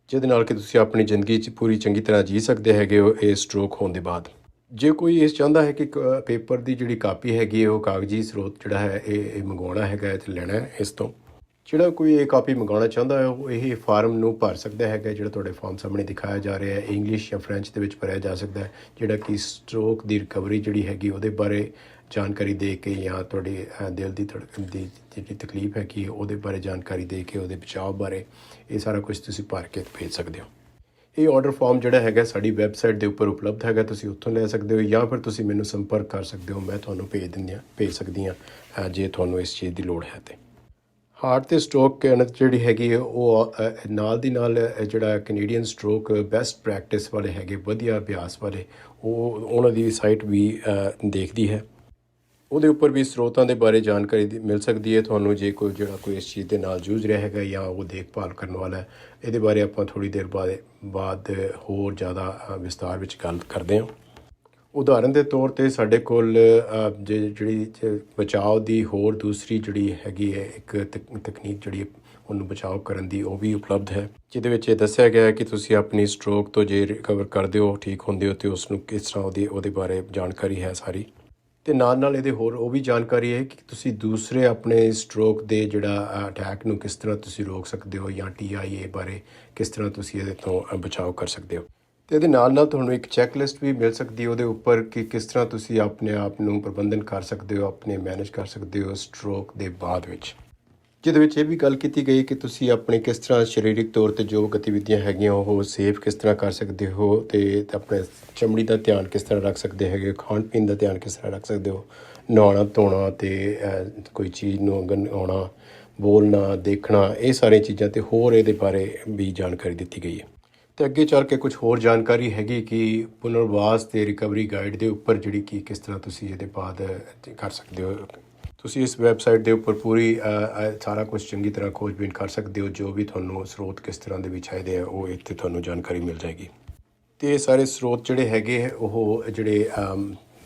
ਜਿਹਦੇ ਨਾਲ ਕਿ ਤੁਸੀਂ ਆਪਣੀ ਜ਼ਿੰਦਗੀ 'ਚ ਪੂਰੀ ਚੰਗੀ ਤਰ੍ਹਾਂ ਜੀ ਸਕਦੇ ਹੈਗੇ ਹੋ ਇਹ ਸਟ੍ਰੋਕ ਹੋਣ ਦੇ ਬਾਅਦ। ਜੇ ਕੋਈ ਇਸ ਚਾਹੁੰਦਾ ਹੈ ਕਿ ਪੇਪਰ ਦੀ ਜਿਹੜੀ ਕਾਪੀ ਹੈਗੀ ਹੈ ਉਹ ਕਾਗਜ਼ੀ ਸਰੋਤ ਜਿਹੜਾ ਹੈ ਇਹ ਮੰਗਵਾਉਣਾ ਹੈਗਾ ਅਤੇ ਲੈਣਾ ਹੈ ਇਸ ਤੋਂ, ਜਿਹੜਾ ਕੋਈ ਇਹ ਕਾਪੀ ਮੰਗਵਾਉਣਾ ਚਾਹੁੰਦਾ ਹੈ ਉਹ ਇਹ ਫਾਰਮ ਨੂੰ ਭਰ ਸਕਦਾ ਹੈਗਾ, ਜਿਹੜਾ ਤੁਹਾਡੇ ਫਾਰਮ ਸਾਹਮਣੇ ਦਿਖਾਇਆ ਜਾ ਰਿਹਾ ਹੈ। ਇੰਗਲਿਸ਼ ਜਾਂ ਫਰੈਂਚ ਦੇ ਵਿੱਚ ਭਰਿਆ ਜਾ ਸਕਦਾ ਹੈ, ਜਿਹੜਾ ਕਿ ਸਟ੍ਰੋਕ ਦੀ ਰਿਕਵਰੀ ਜਿਹੜੀ ਹੈਗੀ ਉਹਦੇ ਬਾਰੇ ਜਾਣਕਾਰੀ ਦੇ ਕੇ, ਜਾਂ ਤੁਹਾਡੇ ਦਿਲ ਦੀ ਧੜਕਣ ਦੀ ਜਿਹੜੀ ਤਕਲੀਫ ਹੈਗੀ ਉਹਦੇ ਬਾਰੇ ਜਾਣਕਾਰੀ ਦੇ ਕੇ, ਉਹਦੇ ਬਚਾਅ ਬਾਰੇ ਇਹ ਸਾਰਾ ਕੁਝ ਤੁਸੀਂ ਭਰ ਕੇ ਭੇਜ ਸਕਦੇ ਹੋ। ਇਹ ਆਰਡਰ ਫਾਰਮ ਜਿਹੜਾ ਹੈਗਾ ਸਾਡੀ ਵੈਬਸਾਈਟ ਦੇ ਉੱਪਰ ਉਪਲਬਧ ਹੈਗਾ, ਤੁਸੀਂ ਉੱਥੋਂ ਲੈ ਸਕਦੇ ਹੋ, ਜਾਂ ਫਿਰ ਤੁਸੀਂ ਮੈਨੂੰ ਸੰਪਰਕ ਕਰ ਸਕਦੇ ਹੋ, ਮੈਂ ਤੁਹਾਨੂੰ ਭੇਜ ਸਕਦੀ ਹਾਂ ਜੇ ਤੁਹਾਨੂੰ ਇਸ ਚੀਜ਼ ਦੀ ਲੋੜ ਹੈ। ਅਤੇ ਹਾਰਟ ਅਤੇ ਸਟ੍ਰੋਕ ਜਿਹੜੀ ਹੈਗੀ ਹੈ ਉਹ ਨਾਲ ਦੀ ਨਾਲ ਜਿਹੜਾ ਕੈਨੇਡੀਅਨ ਸਟ੍ਰੋਕ ਬੈਸਟ ਪ੍ਰੈਕਟਿਸ ਵਾਲੇ ਹੈਗੇ, ਵਧੀਆ ਅਭਿਆਸ ਵਾਲੇ, ਉਹਨਾਂ ਦੀ ਸਾਈਟ ਵੀ ਦੇਖਦੀ ਹੈ। ਉਹਦੇ ਉੱਪਰ ਵੀ ਸਰੋਤਾਂ ਦੇ ਬਾਰੇ ਜਾਣਕਾਰੀ ਮਿਲ ਸਕਦੀ ਹੈ ਤੁਹਾਨੂੰ, ਜੇ ਕੋਈ ਇਸ ਚੀਜ਼ ਦੇ ਨਾਲ ਜੂਝ ਰਿਹਾ ਹੈਗਾ ਜਾਂ ਉਹ ਦੇਖਭਾਲ ਕਰਨ ਵਾਲਾ ਹੈ। ਇਹਦੇ ਬਾਰੇ ਆਪਾਂ ਥੋੜ੍ਹੀ ਦੇਰ ਬਾਅਦ ਹੋਰ ਜ਼ਿਆਦਾ ਵਿਸਤਾਰ ਵਿੱਚ ਗੱਲ ਕਰਦੇ ਹਾਂ। ਉਦਾਹਰਨ ਦੇ ਤੌਰ 'ਤੇ ਸਾਡੇ ਕੋਲ ਜਿਹੜੀ ਬਚਾਓ ਦੀ ਹੋਰ ਦੂਸਰੀ ਜਿਹੜੀ ਹੈਗੀ ਹੈ ਇੱਕ ਤਕਨੀਕ ਜਿਹੜੀ ਉਹਨੂੰ ਬਚਾਓ ਕਰਨ ਦੀ, ਉਹ ਵੀ ਉਪਲਬਧ ਹੈ, ਜਿਹਦੇ ਵਿੱਚ ਇਹ ਦੱਸਿਆ ਗਿਆ ਹੈ ਕਿ ਤੁਸੀਂ ਆਪਣੀ ਸਟ੍ਰੋਕ ਤੋਂ ਜੇ ਰਿਕਵਰ ਕਰਦੇ ਹੋ, ਠੀਕ ਹੁੰਦੇ ਹੋ, ਅਤੇ ਉਸ ਨੂੰ ਕਿਸ ਤਰ੍ਹਾਂ ਉਹਦੇ ਬਾਰੇ ਜਾਣਕਾਰੀ ਹੈ ਸਾਰੀ। ਅਤੇ ਨਾਲ ਇਹਦੇ ਹੋਰ ਉਹ ਵੀ ਜਾਣਕਾਰੀ ਹੈ ਕਿ ਤੁਸੀਂ ਦੂਸਰੇ ਆਪਣੇ ਸਟ੍ਰੋਕ ਦੇ ਜਿਹੜਾ ਅਟੈਕ ਨੂੰ ਕਿਸ ਤਰ੍ਹਾਂ ਤੁਸੀਂ ਰੋਕ ਸਕਦੇ ਹੋ, ਜਾਂ TIA ਬਾਰੇ ਕਿਸ ਤਰ੍ਹਾਂ ਤੁਸੀਂ ਇਹਦੇ ਤੋਂ ਬਚਾਓ ਕਰ ਸਕਦੇ ਹੋ। ਅਤੇ ਇਹਦੇ ਨਾਲ ਤੁਹਾਨੂੰ ਇੱਕ ਚੈੱਕਲਿਸਟ ਵੀ ਮਿਲ ਸਕਦੀ ਹੈ ਉਹਦੇ ਉੱਪਰ ਕਿ ਕਿਸ ਤਰ੍ਹਾਂ ਤੁਸੀਂ ਆਪਣੇ ਆਪ ਨੂੰ ਪ੍ਰਬੰਧਨ ਕਰ ਸਕਦੇ ਹੋ, ਆਪਣੇ ਮੈਨੇਜ ਕਰ ਸਕਦੇ ਹੋ ਸਟ੍ਰੋਕ ਦੇ ਬਾਅਦ ਵਿੱਚ, ਜਿਹਦੇ ਵਿੱਚ ਇਹ ਵੀ ਗੱਲ ਕੀਤੀ ਗਈ ਕਿ ਤੁਸੀਂ ਆਪਣੇ ਕਿਸ ਤਰ੍ਹਾਂ ਸਰੀਰਕ ਤੌਰ 'ਤੇ ਜੋ ਗਤੀਵਿਧੀਆਂ ਹੈਗੀਆਂ ਉਹ ਸੇਫ ਕਿਸ ਤਰ੍ਹਾਂ ਕਰ ਸਕਦੇ ਹੋ, ਅਤੇ ਆਪਣੇ ਚਮੜੀ ਦਾ ਧਿਆਨ ਕਿਸ ਤਰ੍ਹਾਂ ਰੱਖ ਸਕਦੇ ਹੈਗੇ, ਖਾਣ ਪੀਣ ਦਾ ਧਿਆਨ ਕਿਸ ਤਰ੍ਹਾਂ ਰੱਖ ਸਕਦੇ ਹੋ, ਨਹਾਉਣਾ ਧੋਣਾ ਅਤੇ ਕੋਈ ਚੀਜ਼ ਨੂੰ ਅੰਗਨ ਆਉਣਾ, ਬੋਲਣਾ, ਦੇਖਣਾ, ਇਹ ਸਾਰੀਆਂ ਚੀਜ਼ਾਂ 'ਤੇ ਹੋਰ ਇਹਦੇ ਬਾਰੇ ਵੀ ਜਾਣਕਾਰੀ ਦਿੱਤੀ ਗਈ ਹੈ। ਅਤੇ ਅੱਗੇ ਚੱਲ ਕੇ ਕੁਝ ਹੋਰ ਜਾਣਕਾਰੀ ਹੈਗੀ ਕਿ ਪੁਨਰਵਾਸ ਅਤੇ ਰਿਕਵਰੀ ਗਾਈਡ ਦੇ ਉੱਪਰ ਜਿਹੜੀ ਕਿ ਕਿਸ ਤਰ੍ਹਾਂ ਤੁਸੀਂ ਇਹਦੇ ਬਾਅਦ ਕਰ ਸਕਦੇ ਹੋ। ਤੁਸੀਂ ਇਸ ਵੈਬਸਾਈਟ ਦੇ ਉੱਪਰ ਪੂਰੀ ਸਾਰਾ ਕੁਝ ਚੰਗੀ ਤਰ੍ਹਾਂ ਖੋਜਬੀਨ ਕਰ ਸਕਦੇ ਹੋ, ਜੋ ਵੀ ਤੁਹਾਨੂੰ ਸਰੋਤ ਕਿਸ ਤਰ੍ਹਾਂ ਦੇ ਵੀ ਚਾਹੀਦੇ ਆ ਉਹ ਇੱਥੇ ਤੁਹਾਨੂੰ ਜਾਣਕਾਰੀ ਮਿਲ ਜਾਏਗੀ। ਅਤੇ ਇਹ ਸਾਰੇ ਸਰੋਤ ਜਿਹੜੇ ਹੈਗੇ ਉਹ ਜਿਹੜੇ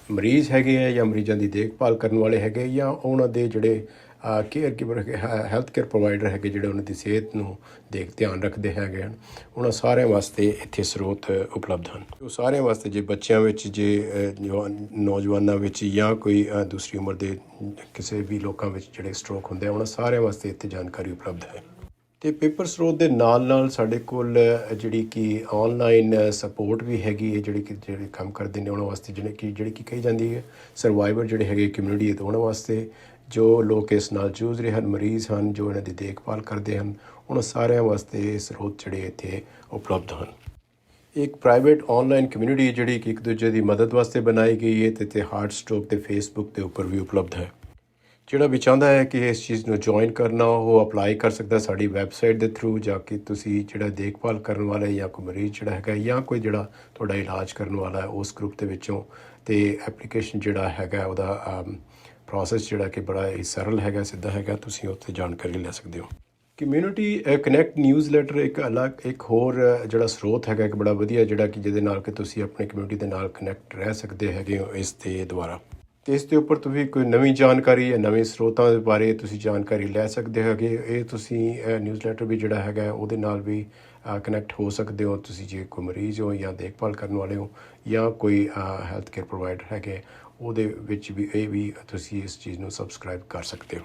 ਮਰੀਜ਼ ਹੈਗੇ ਆ, ਜਾਂ ਮਰੀਜ਼ਾਂ ਦੀ ਦੇਖਭਾਲ ਕਰਨ ਵਾਲੇ ਹੈਗੇ, ਜਾਂ ਉਹਨਾਂ ਦੇ ਜਿਹੜੇ care giver health care provider ਹੈਗੇ, ਜਿਹੜੇ ਉਹਨਾਂ ਦੀ ਸਿਹਤ ਨੂੰ ਧਿਆਨ ਰੱਖਦੇ ਹੈਗੇ ਹਨ, ਉਹਨਾਂ ਸਾਰਿਆਂ ਵਾਸਤੇ ਇੱਥੇ ਸਰੋਤ ਉਪਲਬਧ ਹਨ। ਉਹ ਸਾਰਿਆਂ ਵਾਸਤੇ, ਜੇ ਬੱਚਿਆਂ ਵਿੱਚ, ਜੇ ਨੌਜਵਾਨਾਂ ਵਿੱਚ, ਜਾਂ ਕੋਈ ਦੂਸਰੀ ਉਮਰ ਦੇ ਕਿਸੇ ਵੀ ਲੋਕਾਂ ਵਿੱਚ ਜਿਹੜੇ ਸਟ੍ਰੋਕ ਹੁੰਦੇ ਆ, ਉਹਨਾਂ ਸਾਰਿਆਂ ਵਾਸਤੇ ਇੱਥੇ ਜਾਣਕਾਰੀ ਉਪਲਬਧ ਹੈ। ਅਤੇ ਪੇਪਰ ਸਰੋਤ ਦੇ ਨਾਲ ਸਾਡੇ ਕੋਲ ਜਿਹੜੀ ਕਿ ਔਨਲਾਈਨ ਸਪੋਰਟ ਵੀ ਹੈਗੀ ਹੈ, ਜਿਹੜੇ ਕੰਮ ਕਰਦੇ ਨੇ ਉਹਨਾਂ ਵਾਸਤੇ, ਜਿਹੜੀ ਕਿ ਕਹੀ ਜਾਂਦੀ ਹੈ ਸਰਵਾਈਵਰ ਜਿਹੜੇ ਹੈਗੇ ਕਮਿਊਨਿਟੀ ਦੇ, ਉਹਨਾਂ ਵਾਸਤੇ, ਜੋ ਲੋਕ ਇਸ ਨਾਲ ਜੂਝ ਰਹੇ ਹਨ, ਮਰੀਜ਼ ਹਨ, ਜੋ ਇਹਨਾਂ ਦੀ ਦੇਖਭਾਲ ਕਰਦੇ ਹਨ, ਉਹਨਾਂ ਸਾਰਿਆਂ ਵਾਸਤੇ ਸਰੋਤ ਜਿਹੜੇ ਇੱਥੇ ਉਪਲਬਧ ਹਨ। ਇੱਕ ਪ੍ਰਾਈਵੇਟ ਔਨਲਾਈਨ ਕਮਿਊਨਿਟੀ ਜਿਹੜੀ ਕਿ ਇੱਕ ਦੂਜੇ ਦੀ ਮਦਦ ਵਾਸਤੇ ਬਣਾਈ ਗਈ ਹੈ, ਅਤੇ ਹਾਰਟ ਸਟ੍ਰੋਕ ਦੇ ਫੇਸਬੁੱਕ ਦੇ ਉੱਪਰ ਵੀ ਉਪਲਬਧ ਹੈ। ਜਿਹੜਾ ਵੀ ਚਾਹੁੰਦਾ ਹੈ ਕਿ ਇਸ ਚੀਜ਼ ਨੂੰ ਜੁਆਇਨ ਕਰਨਾ, ਉਹ ਅਪਲਾਈ ਕਰ ਸਕਦਾ ਸਾਡੀ ਵੈਬਸਾਈਟ ਦੇ ਥਰੂ ਜਾ ਕੇ। ਤੁਸੀਂ ਜਿਹੜਾ ਦੇਖਭਾਲ ਕਰਨ ਵਾਲਾ ਜਾਂ ਕੋਈ ਮਰੀਜ਼ ਜਿਹੜਾ ਹੈਗਾ, ਜਾਂ ਕੋਈ ਜਿਹੜਾ ਤੁਹਾਡਾ ਇਲਾਜ ਕਰਨ ਵਾਲਾ ਹੈ ਉਸ ਗਰੁੱਪ ਦੇ ਵਿੱਚੋਂ, ਅਤੇ ਐਪਲੀਕੇਸ਼ਨ ਜਿਹੜਾ ਹੈਗਾ ਉਹਦਾ ਪ੍ਰੋਸੈਸ ਜਿਹੜਾ ਕਿ ਬੜਾ ਹੀ ਸਰਲ ਹੈਗਾ, ਸਿੱਧਾ ਹੈਗਾ, ਤੁਸੀਂ ਉੱਥੇ ਜਾਣਕਾਰੀ ਲੈ ਸਕਦੇ ਹੋ। ਕਮਿਊਨਿਟੀ ਕਨੈਕਟ ਨਿਊਜ਼ ਲੈਟਰ ਇੱਕ ਹੋਰ ਜਿਹੜਾ ਸਰੋਤ ਹੈਗਾ, ਇੱਕ ਬੜਾ ਵਧੀਆ, ਜਿਹੜਾ ਕਿ ਜਿਹਦੇ ਨਾਲ ਕਿ ਤੁਸੀਂ ਆਪਣੀ ਕਮਿਊਨਿਟੀ ਦੇ ਨਾਲ ਕਨੈਕਟ ਰਹਿ ਸਕਦੇ ਹੈਗੇ ਹੋ ਇਸ ਦੇ ਦੁਆਰਾ। ਅਤੇ ਇਸ ਦੇ ਉੱਪਰ ਤੁਸੀਂ ਕੋਈ ਨਵੀਂ ਜਾਣਕਾਰੀ ਜਾਂ ਨਵੇਂ ਸਰੋਤਾਂ ਦੇ ਬਾਰੇ ਤੁਸੀਂ ਜਾਣਕਾਰੀ ਲੈ ਸਕਦੇ ਹੈਗੇ। ਇਹ ਤੁਸੀਂ ਨਿਊਜ਼ ਲੈਟਰ ਵੀ ਜਿਹੜਾ ਹੈਗਾ ਉਹਦੇ ਨਾਲ ਵੀ ਕਨੈਕਟ ਹੋ ਸਕਦੇ ਹੋ, ਤੁਸੀਂ ਜੇ ਕੋਈ ਮਰੀਜ਼ ਹੋ, ਜਾਂ ਦੇਖਭਾਲ ਕਰਨ ਵਾਲੇ ਹੋ, ਜਾਂ ਕੋਈ ਹੈਲਥ ਕੇਅਰ ਪ੍ਰੋਵਾਈਡਰ ਹੈਗੇ, ਉਹਦੇ ਵਿੱਚ ਵੀ ਇਹ ਵੀ ਤੁਸੀਂ ਇਸ ਚੀਜ਼ ਨੂੰ ਸਬਸਕ੍ਰਾਈਬ ਕਰ ਸਕਦੇ ਹੋ।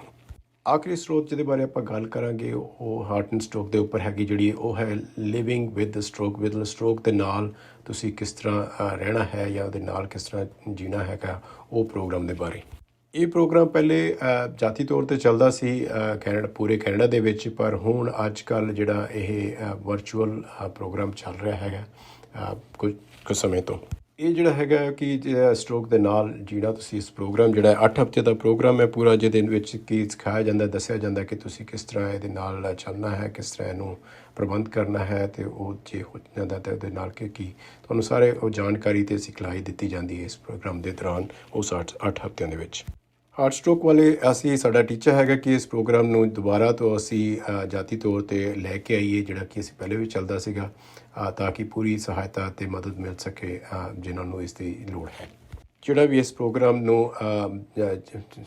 ਆਖਰੀ ਸਰੋਤ ਜਿਹਦੇ ਬਾਰੇ ਆਪਾਂ ਗੱਲ ਕਰਾਂਗੇ ਉਹ ਹਾਰਟ ਐਂਡ ਸਟ੍ਰੋਕ ਦੇ ਉੱਪਰ ਹੈਗੀ, ਜਿਹੜੀ ਉਹ ਹੈ ਲਿਵਿੰਗ ਵਿਦ ਸਟ੍ਰੋਕ। ਸਟ੍ਰੋਕ ਦੇ ਨਾਲ ਤੁਸੀਂ ਕਿਸ ਤਰ੍ਹਾਂ ਰਹਿਣਾ ਹੈ, ਜਾਂ ਉਹਦੇ ਨਾਲ ਕਿਸ ਤਰ੍ਹਾਂ ਜੀਣਾ ਹੈਗਾ, ਉਹ ਪ੍ਰੋਗਰਾਮ ਦੇ ਬਾਰੇ। ਇਹ ਪ੍ਰੋਗਰਾਮ ਪਹਿਲੇ ਜਾਤੀ ਤੌਰ 'ਤੇ ਚੱਲਦਾ ਸੀ ਪੂਰੇ ਕੈਨੇਡਾ ਦੇ ਵਿੱਚ, ਪਰ ਹੁਣ ਅੱਜ ਕੱਲ੍ਹ ਜਿਹੜਾ ਇਹ ਵਰਚੁਅਲ ਪ੍ਰੋਗਰਾਮ ਚੱਲ ਰਿਹਾ ਹੈਗਾ ਕੁਝ ਸਮੇਂ ਤੋਂ। ਇਹ ਜਿਹੜਾ ਹੈਗਾ ਕਿ ਜਿਹੜਾ ਸਟ੍ਰੋਕ ਦੇ ਨਾਲ ਜਿਹੜਾ ਤੁਸੀਂ ਇਸ ਪ੍ਰੋਗਰਾਮ ਜਿਹੜਾ 8 ਹਫ਼ਤੇ ਦਾ ਪ੍ਰੋਗਰਾਮ ਹੈ ਪੂਰਾ, ਜਿਹਦੇ ਵਿੱਚ ਕੀ ਸਿਖਾਇਆ ਜਾਂਦਾ, ਦੱਸਿਆ ਜਾਂਦਾ ਕਿ ਤੁਸੀਂ ਕਿਸ ਤਰ੍ਹਾਂ ਇਹਦੇ ਨਾਲ ਚੱਲਣਾ ਹੈ, ਕਿਸ ਤਰ੍ਹਾਂ ਇਹਨੂੰ ਪ੍ਰਬੰਧ ਕਰਨਾ ਹੈ, ਅਤੇ ਉਹ ਜੇ ਹੋ ਜਾਂਦਾ ਤਾਂ ਉਹਦੇ ਨਾਲ ਕੀ ਤੁਹਾਨੂੰ ਸਾਰੇ ਉਹ ਜਾਣਕਾਰੀ ਅਤੇ ਸਿਖਲਾਈ ਦਿੱਤੀ ਜਾਂਦੀ ਹੈ ਇਸ ਪ੍ਰੋਗਰਾਮ ਦੇ ਦੌਰਾਨ ਉਸ 8 ਹਫ਼ਤਿਆਂ ਦੇ ਵਿੱਚ। ਹਾਰਟ ਸਟ੍ਰੋਕ ਵਾਲੇ ਅਸੀਂ ਸਾਡਾ ਟੀਚਾ ਹੈਗਾ ਕਿ ਇਸ ਪ੍ਰੋਗਰਾਮ ਨੂੰ ਦੁਬਾਰਾ ਤੋਂ ਅਸੀਂ ਜਾਤੀ ਤੌਰ 'ਤੇ ਲੈ ਕੇ ਆਈਏ, ਜਿਹੜਾ ਕਿ ਅਸੀਂ ਪਹਿਲੇ ਵੀ ਚੱਲਦਾ ਸੀਗਾ, ਤਾਂ ਕਿ ਪੂਰੀ ਸਹਾਇਤਾ ਅਤੇ ਮਦਦ ਮਿਲ ਸਕੇ ਜਿਨ੍ਹਾਂ ਨੂੰ ਇਸ ਦੀ ਲੋੜ ਹੈ। ਜਿਹੜਾ ਵੀ ਇਸ ਪ੍ਰੋਗਰਾਮ ਨੂੰ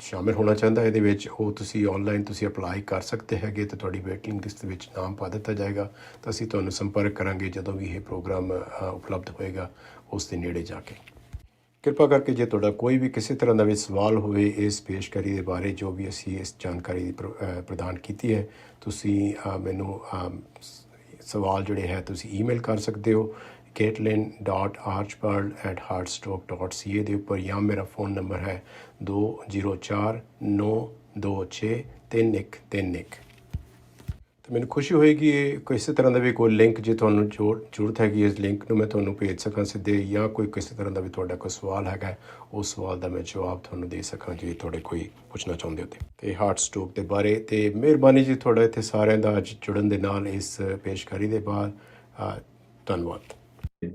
ਸ਼ਾਮਿਲ ਹੋਣਾ ਚਾਹੁੰਦਾ ਇਹਦੇ ਵਿੱਚ, ਉਹ ਤੁਸੀਂ ਔਨਲਾਈਨ ਤੁਸੀਂ ਅਪਲਾਈ ਕਰ ਸਕਦੇ ਹੈਗੇ, ਅਤੇ ਤੁਹਾਡੀ ਵੇਟਿੰਗ ਲਿਸਟ ਵਿੱਚ ਨਾਮ ਪਾ ਦਿੱਤਾ ਜਾਏਗਾ। ਤਾਂ ਅਸੀਂ ਤੁਹਾਨੂੰ ਸੰਪਰਕ ਕਰਾਂਗੇ ਜਦੋਂ ਵੀ ਇਹ ਪ੍ਰੋਗਰਾਮ ਉਪਲਬਧ ਹੋਏਗਾ ਉਸ ਦੇ ਨੇੜੇ ਜਾ ਕੇ। ਕਿਰਪਾ ਕਰਕੇ ਜੇ ਤੁਹਾਡਾ ਕੋਈ ਵੀ ਕਿਸੇ ਤਰ੍ਹਾਂ ਦਾ ਵੀ ਸਵਾਲ ਹੋਵੇ ਇਸ ਪੇਸ਼ਕਾਰੀ ਦੇ ਬਾਰੇ, ਜੋ ਵੀ ਅਸੀਂ ਇਸ ਜਾਣਕਾਰੀ ਪ੍ਰਦਾਨ ਕੀਤੀ ਹੈ, ਤੁਸੀਂ ਮੈਨੂੰ ਸਵਾਲ ਜਿਹੜੇ ਹੈ ਤੁਸੀਂ ਈਮੇਲ ਕਰ ਸਕਦੇ ਹੋ caitlin.archibald@heartstroke.ca ਦੇ ਉੱਪਰ, ਜਾਂ ਮੇਰਾ ਫ਼ੋਨ ਨੰਬਰ ਹੈ 204992233131। ਅਤੇ ਮੈਨੂੰ ਖੁਸ਼ੀ ਹੋਏਗੀ ਕਿਸੇ ਤਰ੍ਹਾਂ ਦਾ ਵੀ ਕੋਈ ਲਿੰਕ ਜੇ ਤੁਹਾਨੂੰ ਜ਼ਰੂਰਤ ਹੈਗੀ ਇਸ ਲਿੰਕ ਨੂੰ ਮੈਂ ਤੁਹਾਨੂੰ ਭੇਜ ਸਕਾਂ ਸਿੱਧੇ, ਜਾਂ ਕੋਈ ਕਿਸੇ ਤਰ੍ਹਾਂ ਦਾ ਵੀ ਤੁਹਾਡਾ ਕੋਈ ਸਵਾਲ ਹੈਗਾ, ਉਸ ਸਵਾਲ ਦਾ ਮੈਂ ਜਵਾਬ ਤੁਹਾਨੂੰ ਦੇ ਸਕਾਂ ਜੇ ਤੁਹਾਡੇ ਕੋਈ ਪੁੱਛਣਾ ਚਾਹੁੰਦੇ ਹੋ ਅਤੇ ਹਾਰਟ ਸਟ੍ਰੋਕ ਦੇ ਬਾਰੇ। ਅਤੇ ਮਿਹਰਬਾਨੀ ਜੀ ਤੁਹਾਡਾ ਇੱਥੇ ਸਾਰਿਆਂ ਦਾ ਅੱਜ ਜੁੜਨ ਦੇ ਨਾਲ ਇਸ ਪੇਸ਼ਕਾਰੀ ਦੇ ਬਾਅਦ। ਧੰਨਵਾਦ।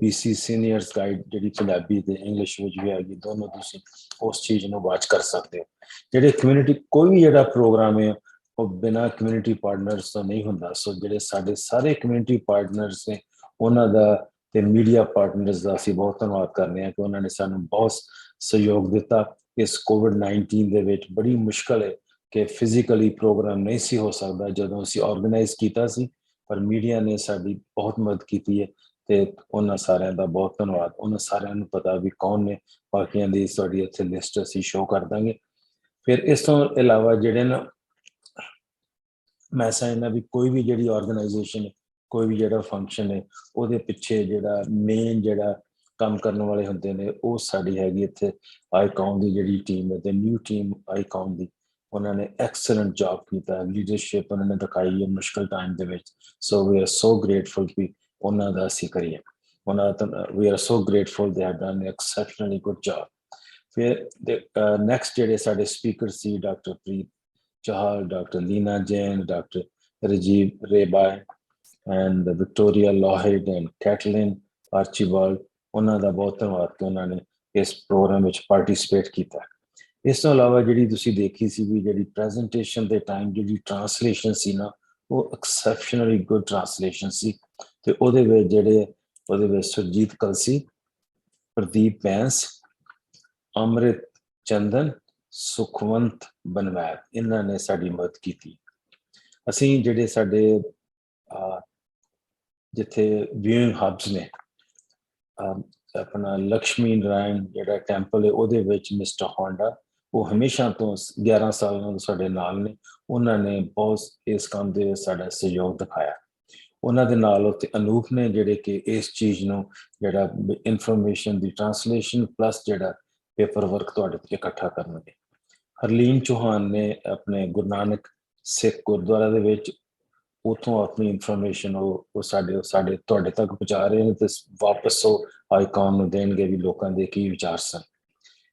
BC ਸੀਨੀਅਰਸ ਗਾਈਡ ਜਿਹੜੀ ਪੰਜਾਬੀ ਤੇ ਇੰਗਲਿਸ਼ ਵਿੱਚ ਵੀ ਹੈਗੀ, ਦੋਨੋਂ ਤੁਸੀਂ ਉਸ ਚੀਜ਼ ਨੂੰ ਵਾਚ ਕਰ ਸਕਦੇ ਹੋ। ਜਿਹੜੇ ਕਮਿਊਨਿਟੀ ਕੋਈ ਵੀ ਜਿਹੜਾ ਪ੍ਰੋਗਰਾਮ ਹੈ ਉਹ ਬਿਨਾਂ ਕਮਿਊਨਿਟੀ ਪਾਰਟਨਰਸ ਤੋਂ ਨਹੀਂ ਹੁੰਦਾ। ਸੋ ਜਿਹੜੇ ਸਾਡੇ ਸਾਰੇ ਕਮਿਊਨਿਟੀ ਪਾਰਟਨਰਸ ਨੇ ਉਹਨਾਂ ਦਾ ਤੇ ਮੀਡੀਆ ਪਾਰਟਨਰਸ ਦਾ ਅਸੀਂ ਬਹੁਤ ਧੰਨਵਾਦ ਕਰਦੇ ਹਾਂ ਕਿ ਉਹਨਾਂ ਨੇ ਸਾਨੂੰ ਬਹੁਤ ਸਹਿਯੋਗ ਦਿੱਤਾ। ਇਸ ਕੋਵਿਡ-19 ਦੇ ਵਿੱਚ ਬੜੀ ਮੁਸ਼ਕਲ ਹੈ ਕਿ ਫਿਜ਼ੀਕਲੀ ਪ੍ਰੋਗਰਾਮ ਨਹੀਂ ਸੀ ਹੋ ਸਕਦਾ ਜਦੋਂ ਅਸੀਂ ਆਰਗੇਨਾਈਜ਼ ਕੀਤਾ ਸੀ, ਪਰ ਮੀਡੀਆ ਨੇ ਸਾਡੀ ਬਹੁਤ ਮਦਦ ਕੀਤੀ ਹੈ ਤੇ ਉਹਨਾਂ ਸਾਰਿਆਂ ਦਾ ਬਹੁਤ ਧੰਨਵਾਦ। ਉਹਨਾਂ ਸਾਰਿਆਂ ਨੂੰ ਪਤਾ ਵੀ ਕੌਣ ਨੇ, ਬਾਕੀਆਂ ਦੀ ਤੁਹਾਡੀ ਇੱਥੇ ਲਿਸਟ ਅਸੀਂ ਸ਼ੋਅ ਕਰ ਦਾਂਗੇ। ਫਿਰ ਇਸ ਤੋਂ ਇਲਾਵਾ ਜਿਹੜੇ ਨਾ ਮੈਂ ਸਮਝਦਾ ਵੀ ਕੋਈ ਵੀ ਜਿਹੜੀ ਆਰਗੇਨਾਈਜੇਸ਼ਨ, ਕੋਈ ਵੀ ਜਿਹੜਾ ਫੰਕਸ਼ਨ ਹੈ, ਉਹਦੇ ਪਿੱਛੇ ਜਿਹੜਾ ਮੇਨ ਜਿਹੜਾ ਕੰਮ ਕਰਨ ਵਾਲੇ ਹੁੰਦੇ ਨੇ ਉਹ ਸਾਡੀ ਹੈਗੀ ਇੱਥੇ ਆਈਕੌਨ ਦੀ ਜਿਹੜੀ ਟੀਮ ਹੈ, ਤੇ ਨਿਊ ਟੀਮ ਆਈਕੌਨ ਦੀ। ਉਹਨਾਂ ਨੇ ਐਕਸਲੈਂਟ ਜੌਬ ਕੀਤਾ, ਲੀਡਰਸ਼ਿਪ ਉਹਨਾਂ ਨੇ ਦਿਖਾਈ ਹੈ ਮੁਸ਼ਕਲ ਟਾਈਮ ਦੇ ਵਿੱਚ। ਸੋ ਵੀ ਆਰ ਸੋ ਗ੍ਰੇਟਫੁਲ ਕਿ ਉਹਨਾਂ ਦਾ ਅਸੀਂ ਕਰੀਏ। ਉਹਨਾਂ ਦਾ we are so grateful, they have done exceptionally good job. ਫਿਰ ਨੈਕਸਟ ਜਿਹੜੇ ਸਾਡੇ ਸਪੀਕਰ ਸੀ, doctor Preet Chahal, doctor Leena Jain, doctor Rajiv ਰੇਬਾਏ and Victoria Lloyd and Caitlin Archibald, ਉਹਨਾਂ ਦਾ ਬਹੁਤ ਧੰਨਵਾਦ ਕਿ ਉਹਨਾਂ ਨੇ ਇਸ ਪ੍ਰੋਗਰਾਮ ਵਿੱਚ ਪਾਰਟਿਸਿਪੇਟ ਕੀਤਾ। ਇਸ ਤੋਂ ਇਲਾਵਾ ਜਿਹੜੀ ਤੁਸੀਂ ਦੇਖੀ ਸੀ ਵੀ ਜਿਹੜੀ ਪ੍ਰੈਜੈਂਟੇਸ਼ਨ ਦੇ ਟਾਈਮ ਜਿਹੜੀ ਟਰਾਂਸਲੇਸ਼ਨ ਸੀ ਨਾ, ਉਹ ਐਕਸੈਪਸ਼ਨਲੀ ਗੁੱਡ ਟਰਾਂਸਲੇਸ਼ਨ ਸੀ। ਤੇ ਉਹਦੇ ਵਿੱਚ ਸੁਰਜੀਤ ਕਲਸੀ, ਪ੍ਰਦੀਪ ਬੈਂਸ, ਅੰਮ੍ਰਿਤ ਚੰਦਨ, ਸੁਖਵੰਤ ਬਨਵੈਦ, ਇਹਨਾਂ ਨੇ ਸਾਡੀ ਮਦਦ ਕੀਤੀ। ਅਸੀਂ ਜਿਹੜੇ ਸਾਡੇ ਜਿੱਥੇ ਵਿਊਇੰਗ ਹਬਸ ਨੇ, ਆਪਣਾ ਲక్ష్ਮੀ ਨਾਰਾਇਣ ਜਿਹੜਾ ਟੈਂਪਲ ਹੈ ਉਹਦੇ ਵਿੱਚ ਮਿਸਟਰ ਹੋਂਡਾ, ਉਹ ਹਮੇਸ਼ਾ ਤੋਂ 11 ਸਾਲਾਂ ਤੋਂ ਸਾਡੇ ਨਾਲ ਨੇ। ਉਹਨਾਂ ਨੇ ਬਹੁਤ ਇਸ ਕੰਮ ਦੇ ਵਿੱਚ ਸਾਡਾ ਸਹਿਯੋਗ ਦਿਖਾਇਆ। ਉਹਨਾਂ ਦੇ ਨਾਲ ਉੱਥੇ ਅਨੂਪ ਨੇ ਜਿਹੜੇ ਕਿ ਇਸ ਚੀਜ਼ ਨੂੰ ਜਿਹੜਾ ਇਨਫੋਰਮੇਸ਼ਨ ਦੀ ਟਰਾਂਸਲੇਸ਼ਨ ਪਲੱਸ ਜਿਹੜਾ ਪੇਪਰ ਵਰਕ ਤੁਹਾਡੇ ਤੇ ਇਕੱਠਾ ਕਰਨਗੇ। ਹਰਲੀਨ ਚੌਹਾਨ ਨੇ ਆਪਣੇ ਗੁਰੂ ਨਾਨਕ ਸਿੱਖ ਗੁਰਦੁਆਰਾ ਦੇ ਵਿੱਚ ਉੱਥੋਂ ਆਪਣੀ ਇਨਫੋਰਮੇਸ਼ਨ ਉਹ ਸਾਡੇ ਤੁਹਾਡੇ ਤੱਕ ਪਹੁੰਚਾ ਰਹੇ ਨੇ ਤੇ ਵਾਪਸ ਉਹ ਆਈਕੌਨ ਨੂੰ ਦੇਣਗੇ ਵੀ ਲੋਕਾਂ ਦੇ ਕੀ ਵਿਚਾਰ ਸਨ।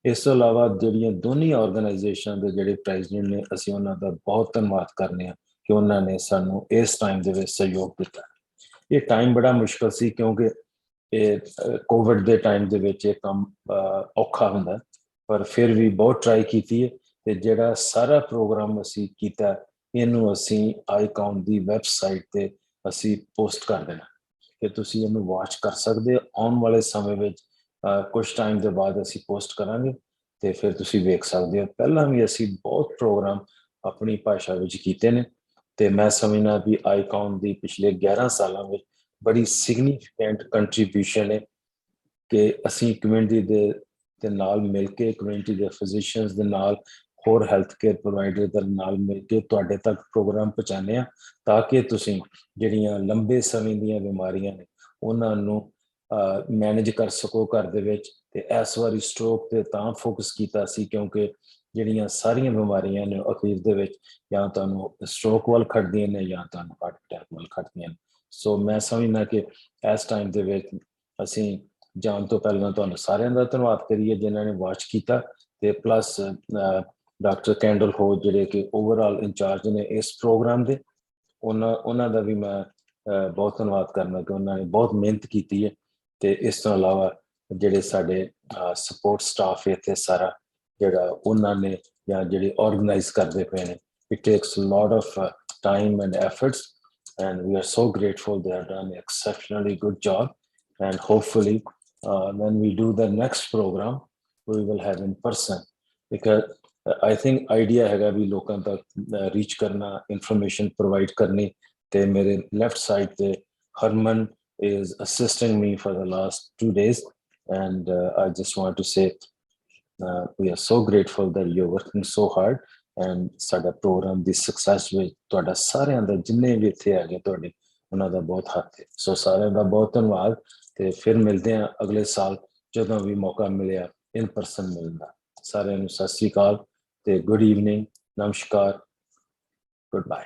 ਇਸ ਤੋਂ ਇਲਾਵਾ ਜਿਹੜੀਆਂ ਦੋਨੀ ਆਰਗੇਨਾਈਜੇਸ਼ਨ ਦੇ ਜਿਹੜੇ ਪ੍ਰੈਜ਼ੀਡੈਂਟ ਨੇ, ਅਸੀਂ ਉਹਨਾਂ ਦਾ ਬਹੁਤ ਧੰਨਵਾਦ ਕਰਨੇ ਆ ਕਿ ਉਹਨਾਂ ਨੇ ਸਾਨੂੰ ਇਸ ਟਾਈਮ ਦੇ ਵਿੱਚ ਸਹਿਯੋਗ ਦਿੱਤਾ। ਇਹ ਟਾਈਮ ਬੜਾ ਮੁਸ਼ਕਲ ਸੀ ਕਿਉਂਕਿ ਇਹ ਕੋਵਿਡ ਦੇ ਟਾਈਮ ਦੇ ਵਿੱਚ ਇਹ ਕੰਮ ਔਖਾ ਹੁੰਦਾ, ਪਰ ਫਿਰ ਵੀ ਬਹੁਤ ਟਰਾਈ ਕੀਤੀ ਹੈ। ਤੇ ਜਿਹੜਾ ਸਾਰਾ ਪ੍ਰੋਗਰਾਮ ਅਸੀਂ ਕੀਤਾ ਇਹਨੂੰ ਅਸੀਂ ਆਈਕੌਨ ਦੀ ਵੈਬਸਾਈਟ ਤੇ ਅਸੀਂ ਪੋਸਟ ਕਰ ਦੇਣਾ ਕਿ ਤੁਸੀਂ ਇਹਨੂੰ ਵਾਚ ਕਰ ਸਕਦੇ ਹੋ। ਆਉਣ ਵਾਲੇ ਸਮੇਂ ਵਿੱਚ ਕੁਝ ਟਾਈਮ ਦੇ ਬਾਅਦ ਅਸੀਂ ਪੋਸਟ ਕਰਾਂਗੇ ਤੇ ਫਿਰ ਤੁਸੀਂ ਵੇਖ ਸਕਦੇ ਹੋ। ਪਹਿਲਾਂ ਵੀ ਅਸੀਂ ਬਹੁਤ ਪ੍ਰੋਗਰਾਮ ਆਪਣੀ ਭਾਸ਼ਾ ਵਿੱਚ ਕੀਤੇ ਨੇ ਤੇ ਮੈਂ ਸਮਝਦਾ ਵੀ ਆਈਕੌਨ ਦੀ ਪਿਛਲੇ 11 ਸਾਲਾਂ ਵਿੱਚ ਬੜੀ ਸਿਗਨੀਫੀਕੈਂਟ ਕੰਟਰੀਬਿਊਸ਼ਨ ਹੈ ਕਿ ਅਸੀਂ ਕਮਿਊਨਿਟੀ ਦੇ ਨਾਲ ਮਿਲ ਕੇ, ਕਮਿਊਨਿਟੀ ਦੇ ਫਿਜ਼ੀਸ਼ੀਅਨਸ ਦੇ ਨਾਲ, ਹੋਰ ਹੈਲਥ ਕੇਅਰ ਪ੍ਰੋਵਾਈਡਰ ਦੇ ਨਾਲ ਮਿਲ ਕੇ ਤੁਹਾਡੇ ਤੱਕ ਪ੍ਰੋਗਰਾਮ ਪਹੁੰਚਾਉਂਦੇ ਹਾਂ ਤਾਂ ਕਿ ਤੁਸੀਂ ਜਿਹੜੀਆਂ ਲੰਬੇ ਸਮੇਂ ਦੀਆਂ ਬਿਮਾਰੀਆਂ ਨੇ ਉਹਨਾਂ ਨੂੰ ਮੈਨੇਜ ਕਰ ਸਕੋ ਘਰ ਦੇ ਵਿੱਚ। ਤੇ ਇਸ ਵਾਰੀ ਸਟ੍ਰੋਕ ਤੇ ਤਾਂ ਫੋਕਸ ਕੀਤਾ ਸੀ ਕਿਉਂਕਿ ਜਿਹੜੀਆਂ ਸਾਰੀਆਂ ਬਿਮਾਰੀਆਂ ਨੇ ਅਖੀਰ ਦੇ ਵਿੱਚ ਜਾਂ ਤੁਹਾਨੂੰ ਸਟ੍ਰੋਕ ਵੱਲ ਖੜਦੀਆਂ ਨੇ ਜਾਂ ਤੁਹਾਨੂੰ ਹਾਰਟ ਅਟੈਕ ਵੱਲ ਖੜਦੀਆਂ ਨੇ। ਸੋ ਮੈਂ ਸਮਝਦਾ ਕਿ ਇਸ ਟਾਈਮ ਦੇ ਵਿੱਚ ਅਸੀਂ ਜਾਣ ਤੋਂ ਪਹਿਲਾਂ ਤੁਹਾਨੂੰ ਸਾਰਿਆਂ ਦਾ ਧੰਨਵਾਦ ਕਰੀਏ ਜਿਨ੍ਹਾਂ ਨੇ ਵਾਚ ਕੀਤਾ ਤੇ ਪਲੱਸ ਡਾਕਟਰ ਕੈਂਡਲ ਹੋ ਜਿਹੜੇ ਕਿ ਓਵਰਆਲ ਇੰਚਾਰਜ ਨੇ ਇਸ ਪ੍ਰੋਗਰਾਮ ਦੇ ਉਹਨਾਂ ਦਾ ਵੀ ਮੈਂ ਬਹੁਤ ਧੰਨਵਾਦ ਕਰਨਾ ਕਿ ਉਹਨਾਂ ਨੇ ਬਹੁਤ ਮਿਹਨਤ ਕੀਤੀ ਹੈ ਤੇ ਇਸ ਤੋਂ ਇਲਾਵਾ ਜਿਹੜੇ ਸਾਡੇ ਸਪੋਰਟ ਸਟਾਫ ਇੱਥੇ ਸਾਰਾ ਜਿਹੜਾ ਉਹਨਾਂ ਨੇ ਜਾਂ ਜਿਹੜੇ ਆਰਗੇਨਾਈਜ਼ ਕਰਦੇ ਪਏ ਨੇ it takes a lot of time and efforts and we are so grateful they have done an exceptionally good job and hopefully when we do the next program we will have in person because I think idea ਹੈਗਾ ਵੀ ਲੋਕਾਂ ਤੱਕ ਰੀਚ ਕਰਨਾ information provide ਕਰਨੀ ਤੇ ਮੇਰੇ left side ਤੇ Harman is assisting me for the last 2 days and I just want to say we are so grateful that you're working so hard and ਸਾਡਾ ਪ੍ਰੋਗਰਾਮ ਦੀ ਸਕਸੈਸ ਵਿੱਚ ਤੁਹਾਡਾ ਸਾਰਿਆਂ ਦਾ ਜਿੰਨੇ ਵੀ ਇੱਥੇ ਹੈਗੇ ਤੁਹਾਡੇ ਉਹਨਾਂ ਦਾ ਬਹੁਤ ਹੱਥ ਹੈ ਸੋ ਸਾਰਿਆਂ ਦਾ ਬਹੁਤ ਧੰਨਵਾਦ ਤੇ ਫਿਰ ਮਿਲਦੇ ਹਾਂ ਅਗਲੇ ਸਾਲ ਜਦੋਂ ਵੀ ਮੌਕਾ ਮਿਲਿਆ ਇਨ ਪਰਸਨ ਮਿਲਣ ਦਾ ਸਾਰਿਆਂ ਨੂੰ ਸਤਿ ਸ਼੍ਰੀ ਅਕਾਲ ਤੇ ਗੁੱਡ ਈਵਨਿੰਗ ਨਮਸਕਾਰ ਗੁੱਡ ਬਾਏ